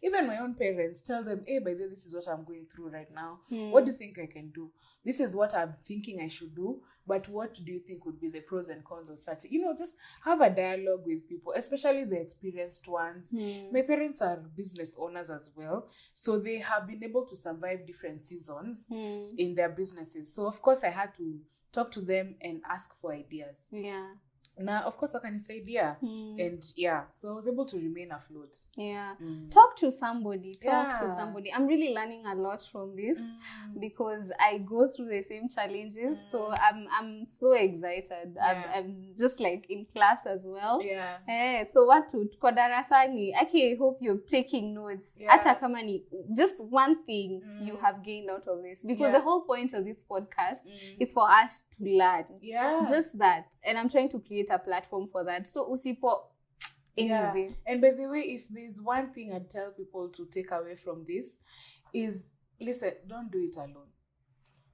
even my own parents, tell them, hey, by the way, this is what I'm going through right now. What do you think I can do? This is what I'm thinking I should do, but what do you think would be the pros and cons of such? Just have a dialogue with people, especially the experienced ones. My parents are business owners as well, so they have been able to survive different seasons in their businesses. So of course I had to talk to them and ask for ideas. Yeah. Now, of course, I can say idea. And so I was able to remain afloat. Yeah. Talk to somebody. I'm really learning a lot from this because I go through the same challenges. So I'm so excited. I'm just like in class as well. Yeah. So what to kwa darasani? I hope you're taking notes. Hata kama ni just one thing you have gained out of this, because the whole point of this podcast is for us to learn. Yeah. Just that. And I'm trying to create a platform for that. So usipo anyway. And by the way, if there's one thing I'd tell people to take away from this is, listen, don't do it alone.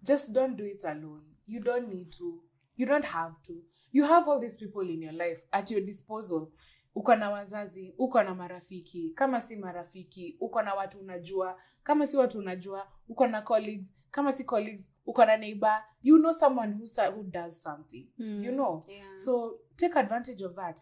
just don't do it alone. You don't need to. You don't have to. You have all these people in your life at your disposal. Uko na wazazi, uko na marafiki. Kama si marafiki, uko na watu unajua. Kama si watu unajua, uko na colleagues. Kama si colleagues, uko na neighbor. You know someone who does something. You know. Yeah. So take advantage of that.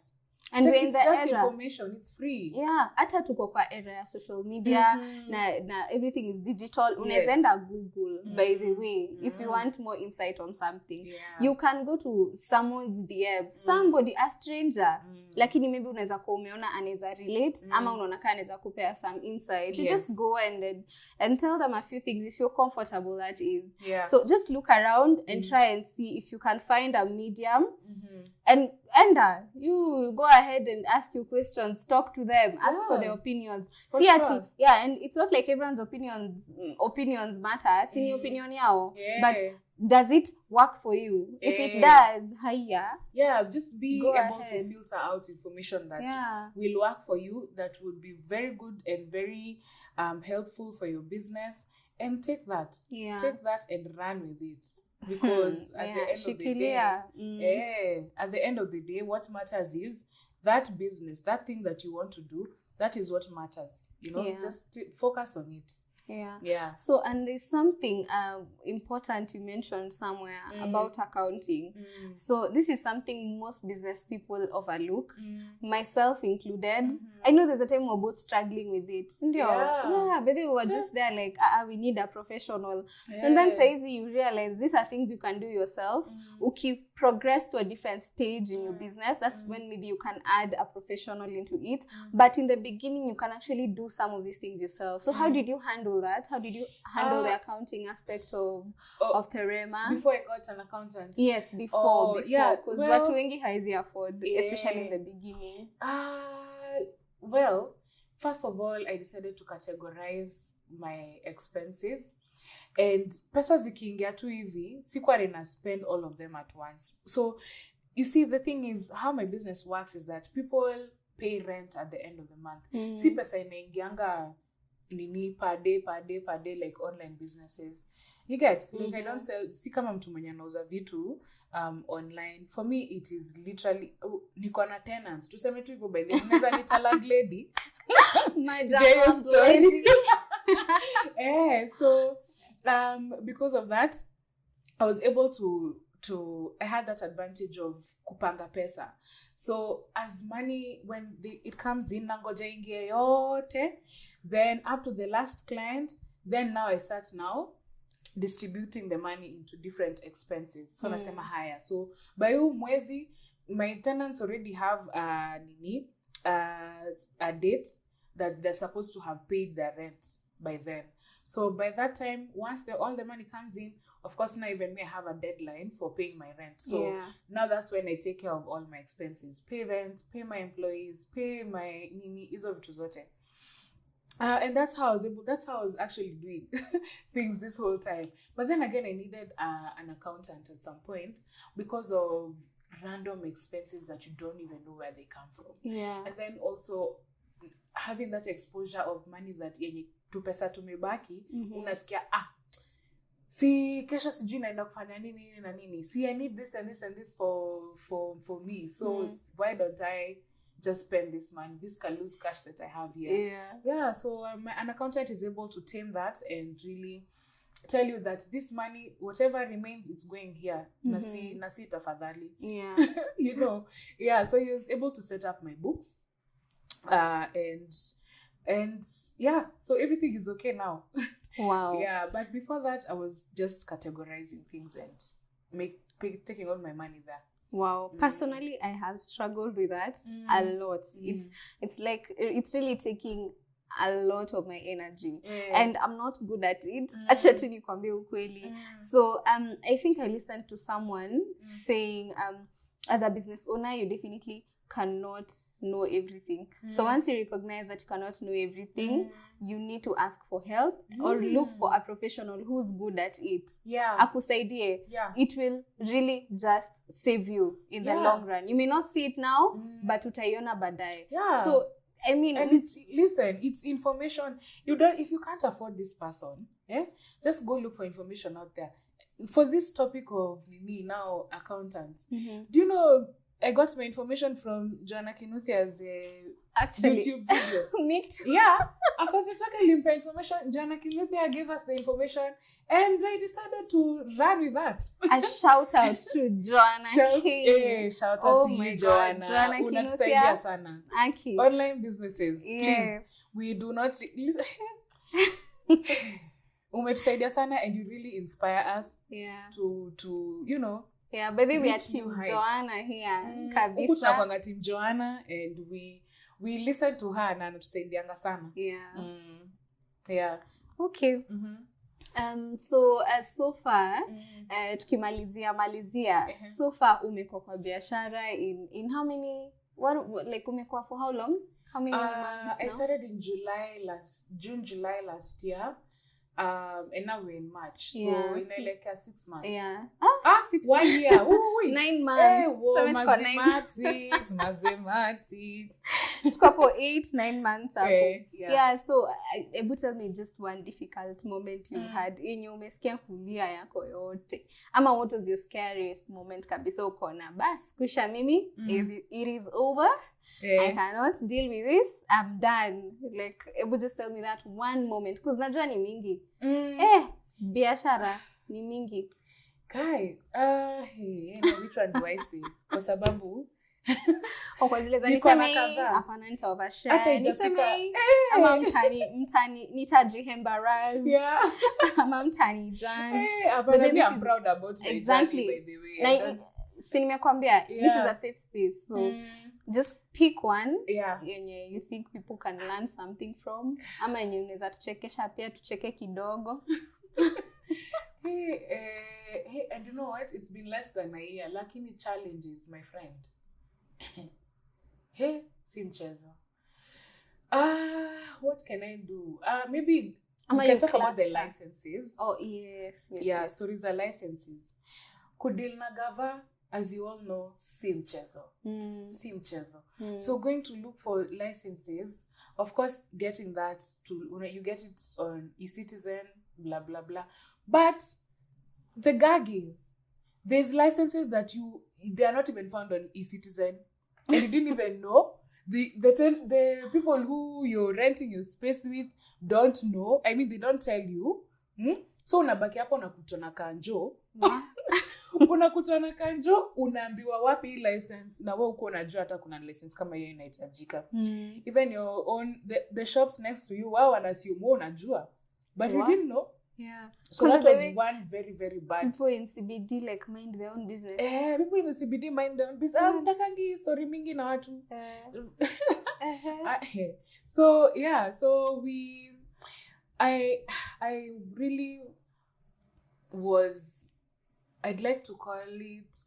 And we're in the just era. Information, it's free. Yeah, hata tuko kwa era ya social media, na everything is digital. Unaenda Google, by the way, if you want more insight on something. Yeah. You can go to someone's DM, somebody, a stranger. Lakini maybe unaweza kuwa umeona anaweza relate, ama unaona kama anaweza kupea some insight. You just go and tell them a few things if you're comfortable, that is. Yeah. So just look around and try and see if you can find a medium. And you go ahead and ask your questions, talk to them, ask for their opinions. For sure. Yeah, and it's not like everyone's opinions matter. Sini opinion yao. Yeah. But does it work for you? If it does, yeah, just be go able ahead. to filter out information that will work for you, that would be very good and very helpful for your business, and take that and run with it. Because at the end of the day, what matters is that business, that thing that you want to do, that is what matters. Just focus on it. Yeah. So, and there's something important you mentioned somewhere about accounting. So this is something most business people overlook, myself included. I know there's a time we're both struggling with it. Yeah, but they were just there like, we need a professional. And then saizi you realize these are things you can do yourself. Okay, progress to a different stage in your business. That's when maybe you can add a professional into it. But in the beginning, you can actually do some of these things yourself. So how did you handle that? How did you handle the accounting aspect of Terema? Before I got an accountant? Yes, before. Yeah. Because watu wengi haizi afford, especially in the beginning. Well, first of all, I decided to categorize my expenses. And pesa zikiingia tu hivi, sikuwa nina spend all of them at once. So, you see, the thing is, how my business works is that people pay rent at the end of the month. Si pesa inaingianga nini per day like online businesses. You get? Like I don't sell, si kama mtu mwenye anauza vitu online. For me, it is literally, niko na tenants. Tuseme tu hivyo by the way. Unaweza nita landlady. Madam lady. So, because of that, I was able to I had that advantage of kupanga pesa. So as money, when it comes in, nangoja ingie yote, then up to the last client, then now I start distributing the money into different expenses. So nasema haya. So by mwezi, my tenants already have a date that they're supposed to have paid their rent by then. So by that time, once all the money comes in, of course, now even me, I have a deadline for paying my rent. So now that's when I take care of all my expenses. Pay rent, pay my employees, pay my nini, hizo vitu zote. And that's how I was actually doing things this whole time. But then again, I needed an accountant at some point because of random expenses that you don't even know where they come from. Yeah. And then also having that exposure of money that yenye tu pesa tumebaki, unasikia si kesho sijui naenda kufanya nini na nini. See, I need this and this and this for me. So why don't I just spend this money, this loose cash that I have here? Yeah. So an accountant is able to tame that and really tell you that this money, whatever remains, it's going here. Nasi tafadhali. Yeah. So he was able to set up my books. And so everything is okay now. Wow. Yeah, but before that, I was just categorizing things and taking all my money there. Wow. Personally, I have struggled with that a lot. It's like, it's really taking a lot of my energy. And I'm not good at it. Acha tu nikwambie ukweli. So, I think I listened to someone saying, as a business owner, you definitely cannot know everything. So once you recognize that you cannot know everything, you need to ask for help or look for a professional who's good at it. Akusaidie. It will really just save you in the long run. You may not see it now, but utaiona baadaye. So I mean, and it's information. If you can't afford this person, just go look for information out there. for this topic of me now, accountants, Mhm. do you know I got my information from Joanna Kinuthia's Actually, YouTube video. me too. Yeah, accountant limpa information. Joanna Kinuthia gave us the information, and I decided to run with that. A shout out to Joanna King. Shout out Oh to my you, God, Joanna. Joanna Unatusaidia Kinuthia. sana. Aki. Online businesses, Yes. please. We do not. Umetusaidia sana, and you really inspire us. Yeah. To you know. Yeah, but then we are reach new Team heights. Joanna here. Huku Kabisa. tunakuanga Team Joanna, and we listen to her na anatusaidianga sana. Yeah. Yeah. Okay. So far tukimalizia so far umekuwa kwa biashara in how many umekuwa for how long? How many months I now? started in July last year. And now we're in March. So Yeah. in like 6 months. Yeah. 6 1 year. 9 months. Mathematics. Couple 8-9 months hapo. Yeah. So able tell me just one difficult moment you had yenye umesikia kulia yako yote, ama what was your scariest moment kabisa ukona bas kusha mimi it is over. I cannot deal with this. I'm done. Like, able just tell me that one moment. Because najua ni mingi. Biashara ni mingi. Kai, which one do I say? Kwa sababu kwa zile za niseme hapana nitaovashare. Niseme ama mtani nitajihembaraz. Yeah. Ama mtani judge. But then I'm proud about my exactly. journey, by the way. Si nimekwambia this is a safe space. So just pick one yenye you think people can learn something from, ama yenye unaweza tuchekesha pia tucheke kidogo. Hey, and you know what? It's been less than a year. Lakini challenges, my friend. Hey, si mchezo. What can I do? Maybe we can talk about the licenses. Oh, yes. Yeah, stories the licenses. Kudil na gava, as you all know, si mchezo. Si mchezo. So going to look for licenses, of course, getting that you get it on eCitizen, blah, blah, blah. But the gag is, there's licenses that they are not even found on eCitizen, and you didn't even know. The people who you're renting your space with don't know. I mean, they don't tell you. So unabaki hapo unakutana kanjo. Unakutana kanjo, unaambiwa wapi license, na wewe uko unajua hata kuna license kama hiyo inahitajika. Even your own the shops next to you, wao wanasema unajua, but you didn't know. Yeah. So that was one very, very bad. People in CBD like mind their own business. People in the CBD mind their own business. Mtakangi story mingi na watu. So yeah, so I really was, I'd like to call it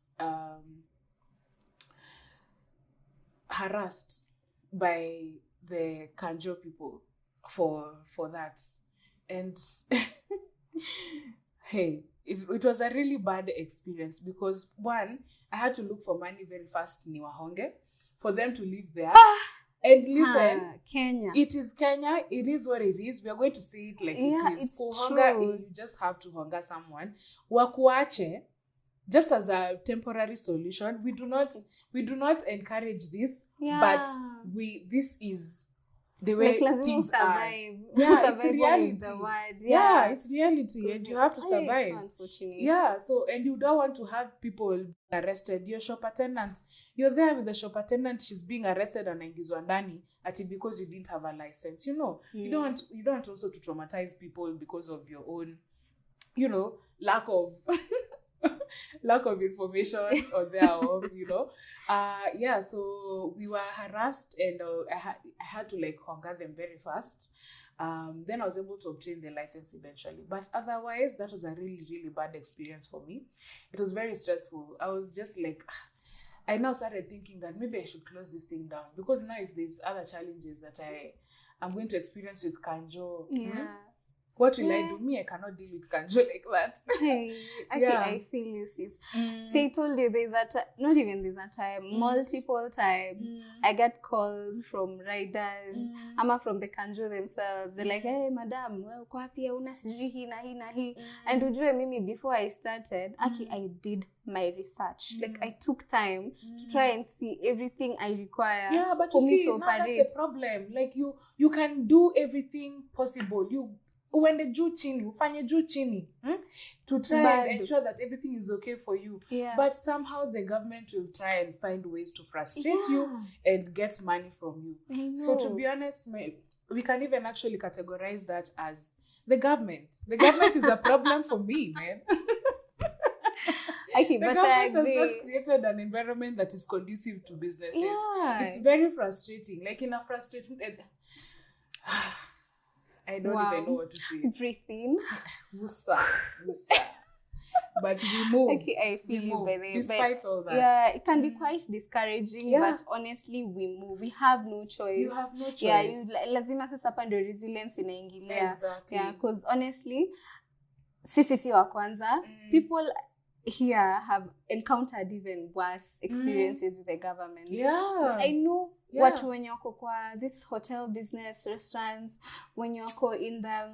harassed by the Kanjo people for that. And hey, it was a really bad experience because one, I had to look for money very fast in Niwahonge for them to live there. And listen, Kenya. It is Kenya. It is what it is. We are going to say it like it is. It's Kuhonga, true. you just have to honga someone. Wakuache, just as a temporary solution. We do not encourage this, but this is the way things are. Yeah, it's reality. Is the word. Yeah, it's reality, and you have to survive. Unfortunate. Yeah, so, and you don't want to have people arrested. Your shop attendant, you're there with the shop attendant, she's being arrested and anaingizwa ndani ati because you didn't have a license. You know, you don't want also to traumatize people because of your own, lack of information or thereof, yeah, so we were harassed, and I had to like hunger them very fast. Then I was able to obtain the license eventually, but otherwise that was a really, really bad experience for me. It was very stressful. I was just like, I now started thinking that maybe I should close this thing down, because now if there's other challenges that I'm going to experience with Kanjo, What will I do? Me, I cannot deal with kanjo like that. Okay, I feel you, sis. See, I told you not even there's a time, multiple times, I get calls from riders, ama from the kanjo themselves. They're like, hey, madam, uko wapi una sijui hii na hii na hii. And ujue mimi, before I started, I did my research. Like, I took time to try and see everything I require. Yeah, but for you me see, to now operate. that's the problem. Like, you can do everything possible. When the juu chini, ufanye juu chini, to try and ensure that everything is okay for you. Yeah. But somehow the government will try and find ways to frustrate you and get money from you. I know. So to be honest, we can even actually categorize that as the government. The government is a problem for me, man. Okay, the but government I agree. has not created an environment that is conducive to businesses. Yeah. It's very frustrating. Like in a frustrating... I don't even know what to say. Breathe in. Musa. But we move. Okay, I feel you, baby. Despite all that. Yeah, it can be quite discouraging, but honestly, we move. We have no choice. You have no choice. Yeah, lazima sasa hapa ndio resilience inaingilia. Exactly. Yeah, because honestly, sisi si wa kwanza. People here have encountered even worse experiences with the government. Yeah. I know watu wenye wako kwa this hotel business, restaurants, when you wako in the,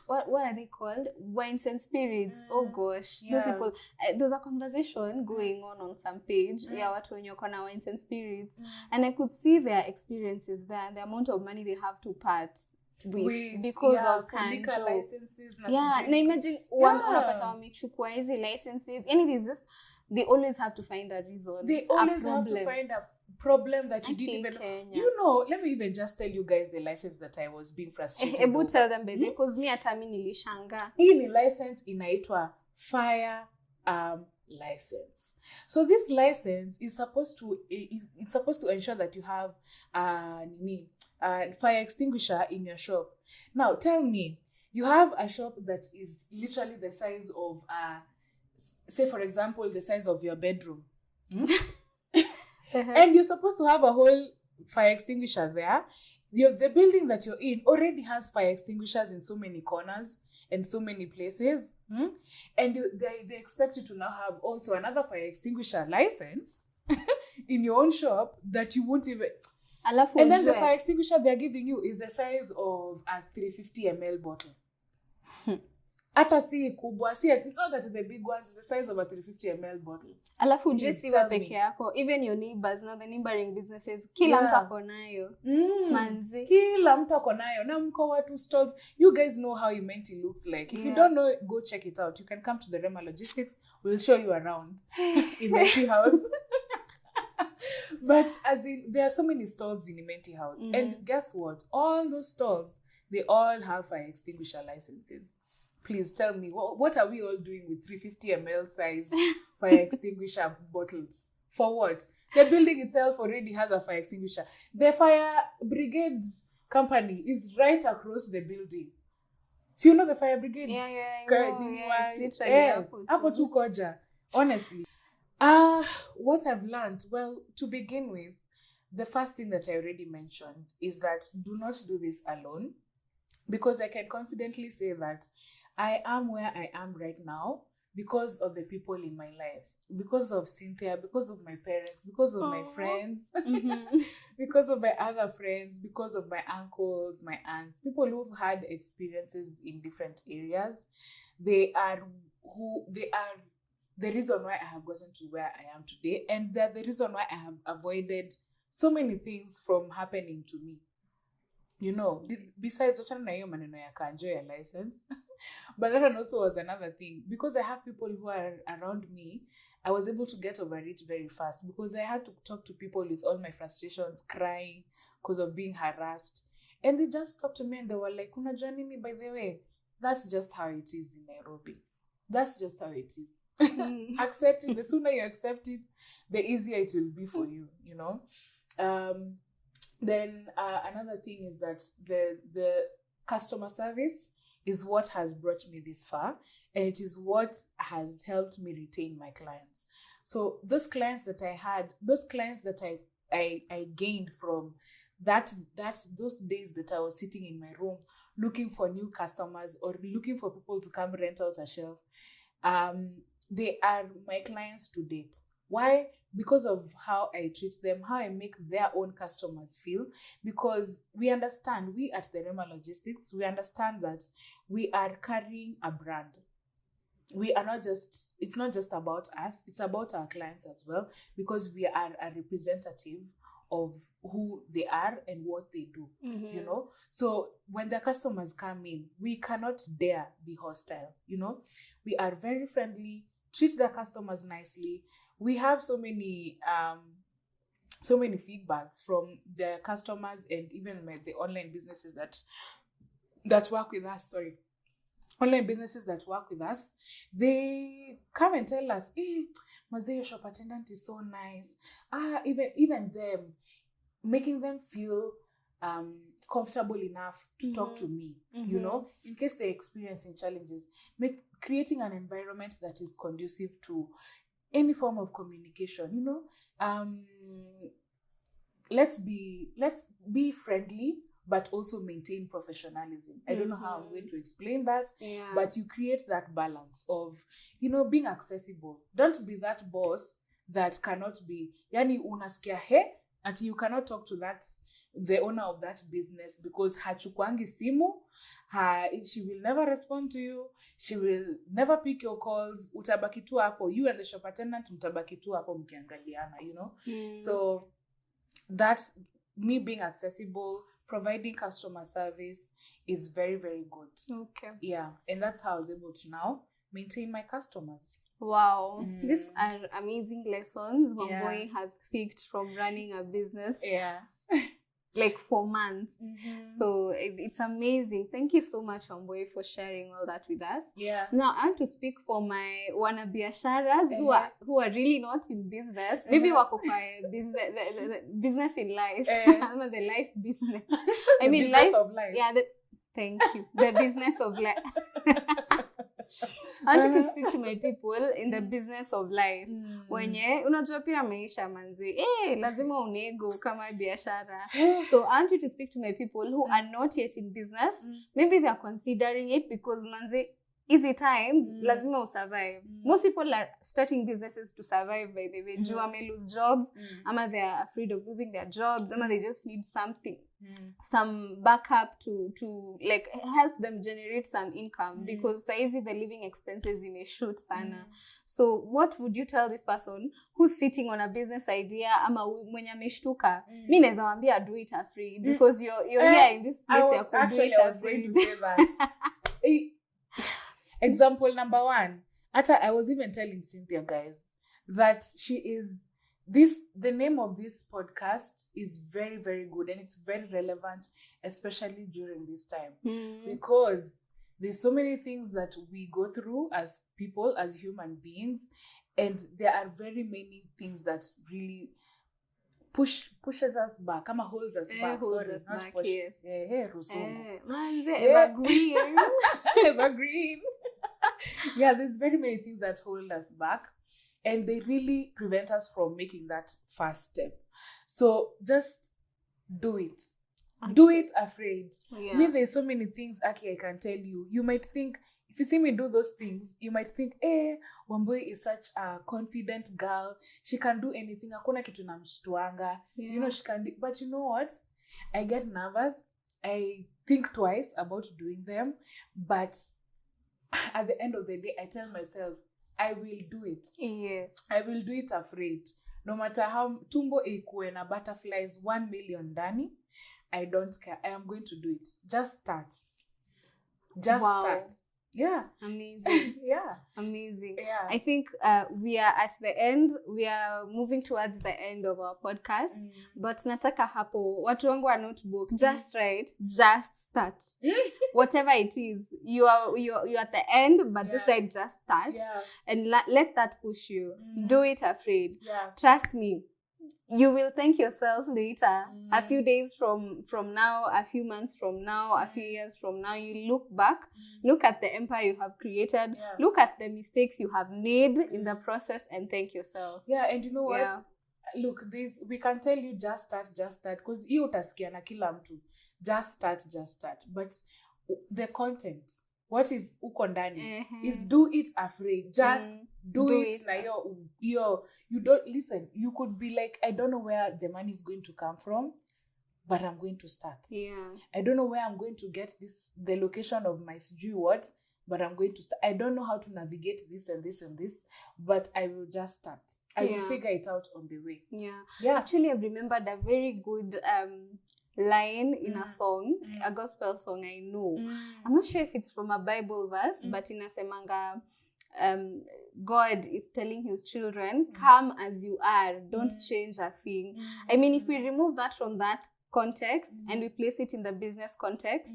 what are they called? Wines and spirits. Oh gosh. Those people, there's a conversation going on some page. Yeah, watu wenye wako na wines and spirits. And I could see their experiences there and the amount of money they have to part with because of liquor licenses. Yeah, na imagine unapata wamechukua hizi licenses. And it is just, they always have to find a reason. They always have to find a problem that you didn't even know. Do you know, let me even just tell you guys the license that I was being frustrated about. Tell them, baby, because me hata mimi nilishanga. Hii ni license inaitwa fire license. So this license is supposed to ensure that you have fire extinguisher in your shop. Now tell me, you have a shop that is literally the size of say for example the size of your bedroom. And you're supposed to have a whole fire extinguisher there. The building that you're in already has fire extinguishers in so many corners and so many places. And they expect you to now have also another fire extinguisher license in your own shop that you won't even... And then the fire extinguisher they're giving you is the size of a 350 ml bottle. Hata si kubwa, it's not that the big ones, the size of a 350 ml bottle. Alafu just siwa peke yako, even your neighbors, now the neighboring businesses, kila mtu ako nayo. Manzi. Kila mtu ako nayo. Na mko watu stalls. You guys know how Imenti looks like. If you don't know, go check it out. You can come to the Rema Logistics. We'll show you around Imenti House. But as in, there are so many stalls in Imenti House. And guess what? All those stalls, they all have fire extinguisher licenses. Please tell me, what are we all doing with 350 ml size fire extinguisher bottles? For what? The building itself already has a fire extinguisher. The fire brigade company is right across the building. So you know the fire brigade? Yeah, it's literally hapo tu koja. Honestly. What I've learned, well, to begin with, the first thing that I already mentioned is that do not do this alone. Because I can confidently say that I am where I am right now because of the people in my life. Because of Cynthia, because of my parents, because of my friends, because of my other friends, because of my uncles, my aunts, people who've had experiences in different areas. They are the reason why I have gotten to where I am today. And they're the reason why I have avoided so many things from happening to me. You know, besides maneno ya kanjo ya license, but that one also was another thing. Because I have people who are around me, I was able to get over it very fast because I had to talk to people with all my frustrations, crying because of being harassed. And they just stopped to me and they were like, unajua nini, by the way, that's just how it is in Nairobi. That's just how it is. Accept it. The sooner you accept it, the easier it will be for you, you know. Then another thing is that the customer service is what has brought me this far, and it is what has helped me retain my clients. So those clients that I had, those clients that I gained from those days that I was sitting in my room looking for new customers or looking for people to come rent out a shelf, they are my clients to date. Why? Because of how I treat them, how I make their own customers feel. Because we understand, we at the Rema Logistics, we understand that we are carrying a brand. We are not just, it's not just about us, it's about our clients as well, because we are a representative of who they are and what they do, you know. So when the customers come in, we cannot dare be hostile, you know. We are very friendly, treat the customers nicely. We have so many feedbacks from the customers and even the online businesses that work with us. Online businesses that work with us, they come and tell us, Mazee, your shop attendant is so nice. Even them, making them feel comfortable enough to talk to me, you know, in case they're experiencing challenges, creating an environment that is conducive to any form of communication, you know. Let's be friendly, but also maintain professionalism. I don't know how I'm going to explain that, but you create that balance of, you know, being accessible. Don't be that boss that cannot be, yani unasikia and you cannot talk to the owner of that business because hachukwangi simu, she will never respond to you, she will never pick your calls, utabaki tu hapo, you and the shop attendant mtabaki tu hapo mkiangaliana, you know. So that's me being accessible, providing customer service is very, very good. Okay. Yeah, and that's how I was able to now maintain my customers. Wow, these are amazing lessons Wambui has picked from running a business. Like for months. So it's amazing. Thank you so much, Wambui, for sharing all that with us. Now I want to speak for my wanabiasharas who are really not in business. Maybe wako kwa the business in life. The life business. I mean business of life. Yeah, thank you. The business of life. I wanted to speak to my people in the business of life. Wenye unajua pia maisha manzi, lazima unego kama biashara. So I want you to speak to my people who are not yet in business. Maybe they are considering it because manzi, easy times, lazima survive. Most people are starting businesses to survive, by the way. Jua may lose jobs, ama they are afraid of losing their jobs, ama they just need something, some backup to like help them generate some income because saizi the living expenses may shoot sana. So what would you tell this person who's sitting on a business idea ama mwenye ameshtuka? Mi naweza waambia do it afraid because you're here in this place ya ku do it afraid. I was going to say that. Example number one, I was even telling Cynthia, guys, that the name of this podcast is very, very good and it's very relevant, especially during this time, because there's so many things that we go through as people, as human beings, and there are very many things that really pushes us back, holds us back. Push. Yes. Evergreen. Evergreen. Yeah, there's very many things that hold us back and they really prevent us from making that first step. So just do it. Okay. Do it afraid. Yeah. Me, there's so many things, Aki, I can tell you. You might think, if you see me do those things, you might think, Wambui is such a confident girl. She can do anything. Hakuna kitu namshtuanga. You know, she can do. But you know what? I get nervous. I think twice about doing them. But at the end of the day, I tell myself, I will do it. Yes. I will do it afraid. No matter how tumbo ikue na butterflies 1 million ndani, I don't care. I am going to do it. Just start. Start. Yeah. Amazing. Yeah. Amazing. Yeah. I think we are at the end. We are moving towards the end of our podcast. But nataka hapo, watu wangu wa notebook, just write, just start. Whatever it is, you are at the end, but just write, just start. Yeah. And let that push you. Do it afraid. Yeah. Trust me. You will thank yourself later. A few days from now, a few months from now, a few years from now, you look back, look at the empire you have created, look at the mistakes you have made in the process and thank yourself. Yeah, and you know what? Look, we can tell you just start, because hiyo utasikia na kila mtu. Just start. But the content. What is uko ndani is do it afraid. Just do it. Like you don't listen. You could be like, I don't know where the money is going to come from, but I'm going to start. Yeah. I don't know where I'm going to get the location of my sijui what, but I'm going to start. I don't know how to navigate this and this and this, but I will just start. I will figure it out on the way. Yeah. Actually, I remembered a very good line in a song, a gospel song I know. I'm not sure if it's from a Bible verse, but inasemanga, God is telling his children, come as you are, don't change a thing. I mean, if we remove that from that context and we place it in the business context,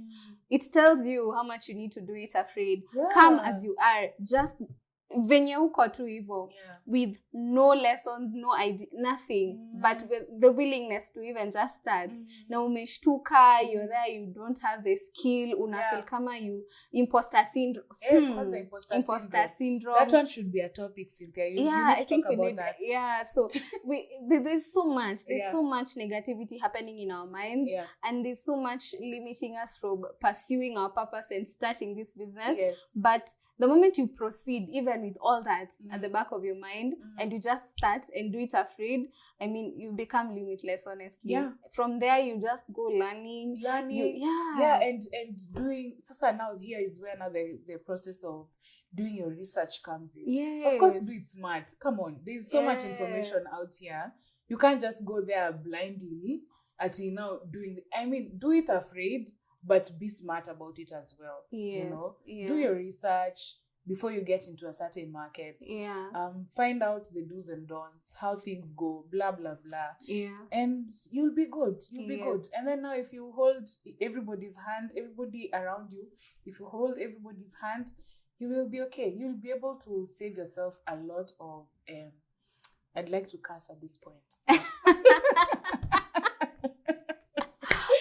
it tells you how much you need to do it afraid. Come as you are, just venye uko tu hivyo, with no lessons, no idea, nothing, but with the willingness to even just start. Na umeshtuka, you're there, you don't have the skill, unafeel kama you imposter syndrome. Imposter syndrome. That one should be a topic, Cynthia. You need to talk about that. Yeah, so there's so much negativity happening in our minds, and there's so much limiting us from pursuing our purpose and starting this business. But the moment you proceed, even with all that at the back of your mind, and you just start and do it afraid, I mean, you become limitless, honestly. From there, you just go learning. And doing. So now here is where now the process of doing your research comes in. Of course, do it smart. Come on, there's so much information out here. You can't just go there blindly. Do it afraid, but be smart about it as well. Do your research before you get into a certain market. Find out the do's and don'ts, how things go, blah blah blah. And you'll be good. Be good. And then now, if you hold everybody's hand, everybody around you, if you hold everybody's hand, you will be okay. You'll be able to save yourself a lot of I'd like to curse at this point.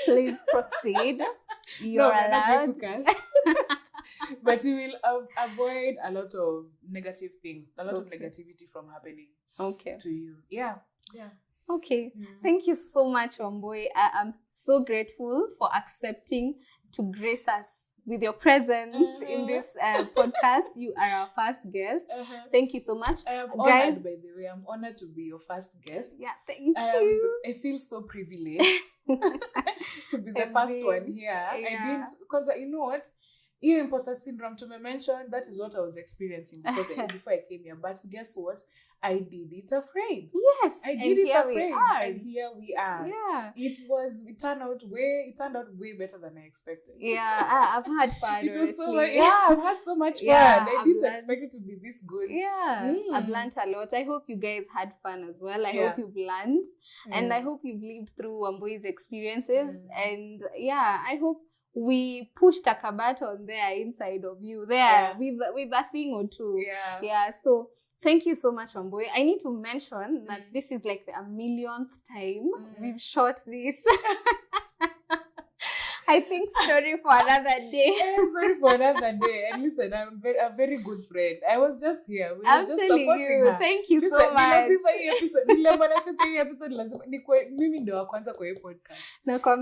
Please proceed. You're allowed. But you will avoid a lot of negative things, a lot of negativity from happening to you. Okay. Thank you so much, Wambui. I am so grateful for accepting to grace us with your presence in this podcast. You are our first guest. Thank you so much. I am honored, by the way. I'm honored to be your first guest. Thank you. I feel so privileged to be the first one here. I didn't, because you know what? Even imposter syndrome, to mention, that is what I was experiencing before I came here. But guess what? I did it afraid. Yes. I did it afraid. And here we are. It turned out way better than I expected. I've had fun. It was I've had so much fun. I didn't expect it to be this good. I've learned a lot. I hope you guys had fun as well. I hope you've learned. And I hope you've lived through Wambui's experiences. And I hope we pushed a kabat on there inside of you there with a thing or two. So thank you so much, Wambui. I need to mention that this is like the 1,000,000th time we've shot this. I think story for another day. Sorry for another day. And listen, I'm a very good friend. I was just here. I'm just telling you. Her. Thank you so much. I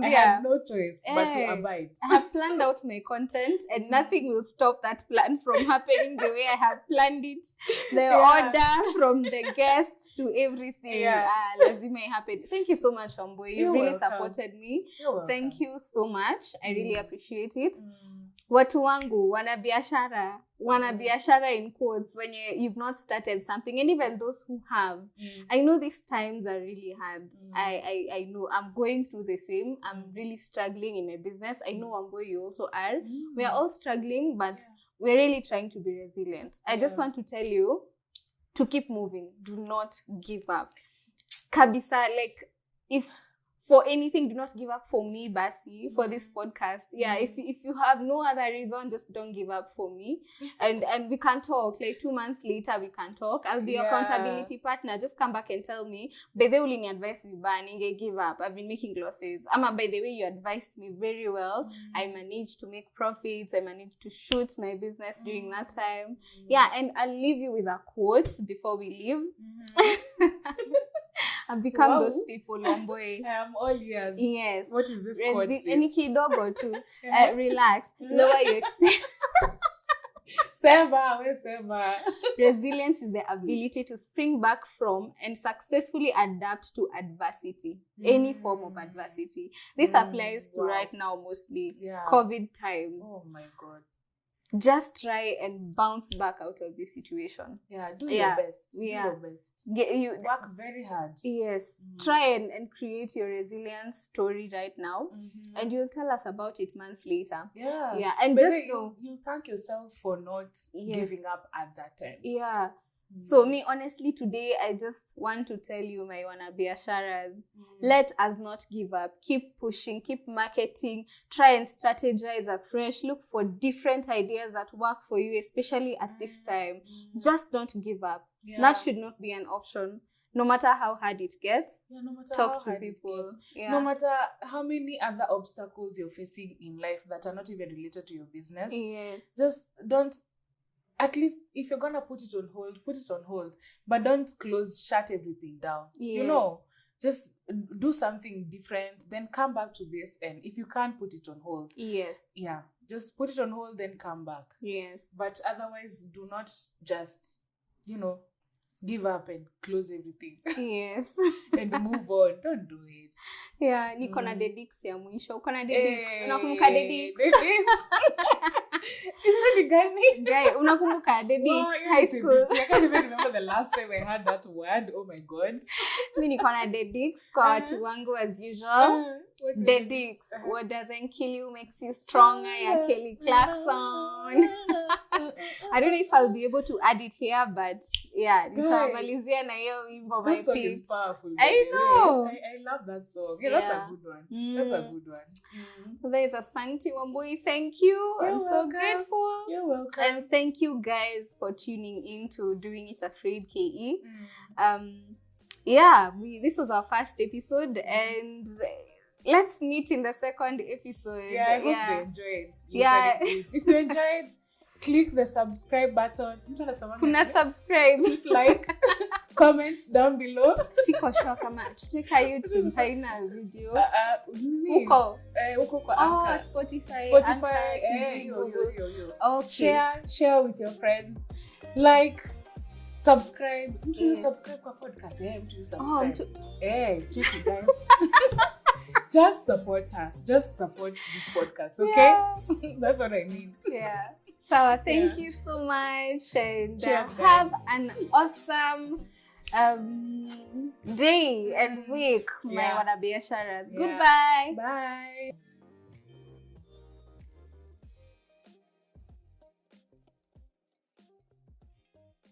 have no choice but to abide. I have planned out my content and nothing will stop that plan from happening the way I have planned it. The order from the guests to everything. Lazima happen. Thank you so much, Wambui. You really supported me. Thank you so much. I really appreciate it. Watu wangu, wanabiashara in quotes, when you've not started something, and even those who have. I know these times are really hard. I know I'm going through the same. I'm really struggling in my business. I know Wambui, you also are. We are all struggling, but we're really trying to be resilient. I just want to tell you to keep moving. Do not give up. Kabisa, like, if for anything, do not give up for me, Basi, for this podcast. If you have no other reason, just don't give up for me. And we can talk. Like 2 months later, we can talk. I'll be your accountability partner. Just come back and tell me, by the way, advice me give up. I've been making losses. By the way, you advised me very well. I managed to make profits. I managed to shoot my business during that time. And I'll leave you with a quote before we leave. I've become Wow. those people, Wamboy. I am all ears. Yes. What is this called? Any kidogo too. Relax. Lower your Seba. Resilience is the ability to spring back from and successfully adapt to adversity, any form of adversity. This applies to right now mostly COVID times. Oh my God. Just try and bounce back out of this situation. Do your best. Do your best. Work very hard. Yes. Try and create your resilience story right now. And you'll tell us about it months later. Yeah. And but just know you thank yourself for not giving up at that time. Yeah. So me, honestly, today, I just want to tell you, my wanabiasharas, let us not give up. Keep pushing, keep marketing, try and strategize afresh. Look for different ideas that work for you, especially at this time. Just don't give up. That should not be an option. No matter how hard it gets, no matter talk to people. No matter how many other obstacles you're facing in life that are not even related to your business. Just don't. At least if you're gonna put it on hold, but don't shut everything down. Just do something different, then come back to this. And if you can't put it on hold, just put it on hold, then come back. But otherwise, do not just give up and close everything. And move on. Don't do it. Niko na dedix ya mwisho. Uko na dedix. Unakumbuka dedix? Isn't it gani? Guy, unakumbuka dedix high school. I can't even remember the last time I heard that word. Oh my God. Mimi niko na dedix kwa watu wangu as usual. Dedix, what doesn't kill you makes you stronger. Ya Kelly Clarkson. I don't know if I'll be able to add it here, but nitawamalizia na hiyo wimbo my That song peeps. is powerful. I know. I love that song. That's a good one. That's a good one. There's a Santi Wambui. Thank you. I'm so grateful. You're welcome. And thank you guys for tuning in to Doing It Afraid KE. This was our first episode, and let's meet in the second episode. I hope they enjoyed. If you enjoyed, click the subscribe button. Kuna subscribe. Click like, comment down below. Siko sure kama tuteka YouTube haina video. Uko kwa Anchor. Spotify. Okay. Share with your friends. Like, subscribe. Subscribe kwa podcast. Subscribe. Check it, guys. Just support her. Just support this podcast, okay? That's what I mean. So thank you so much, and Cheers, have an awesome day and week, my wanabiasharas. Goodbye. Bye.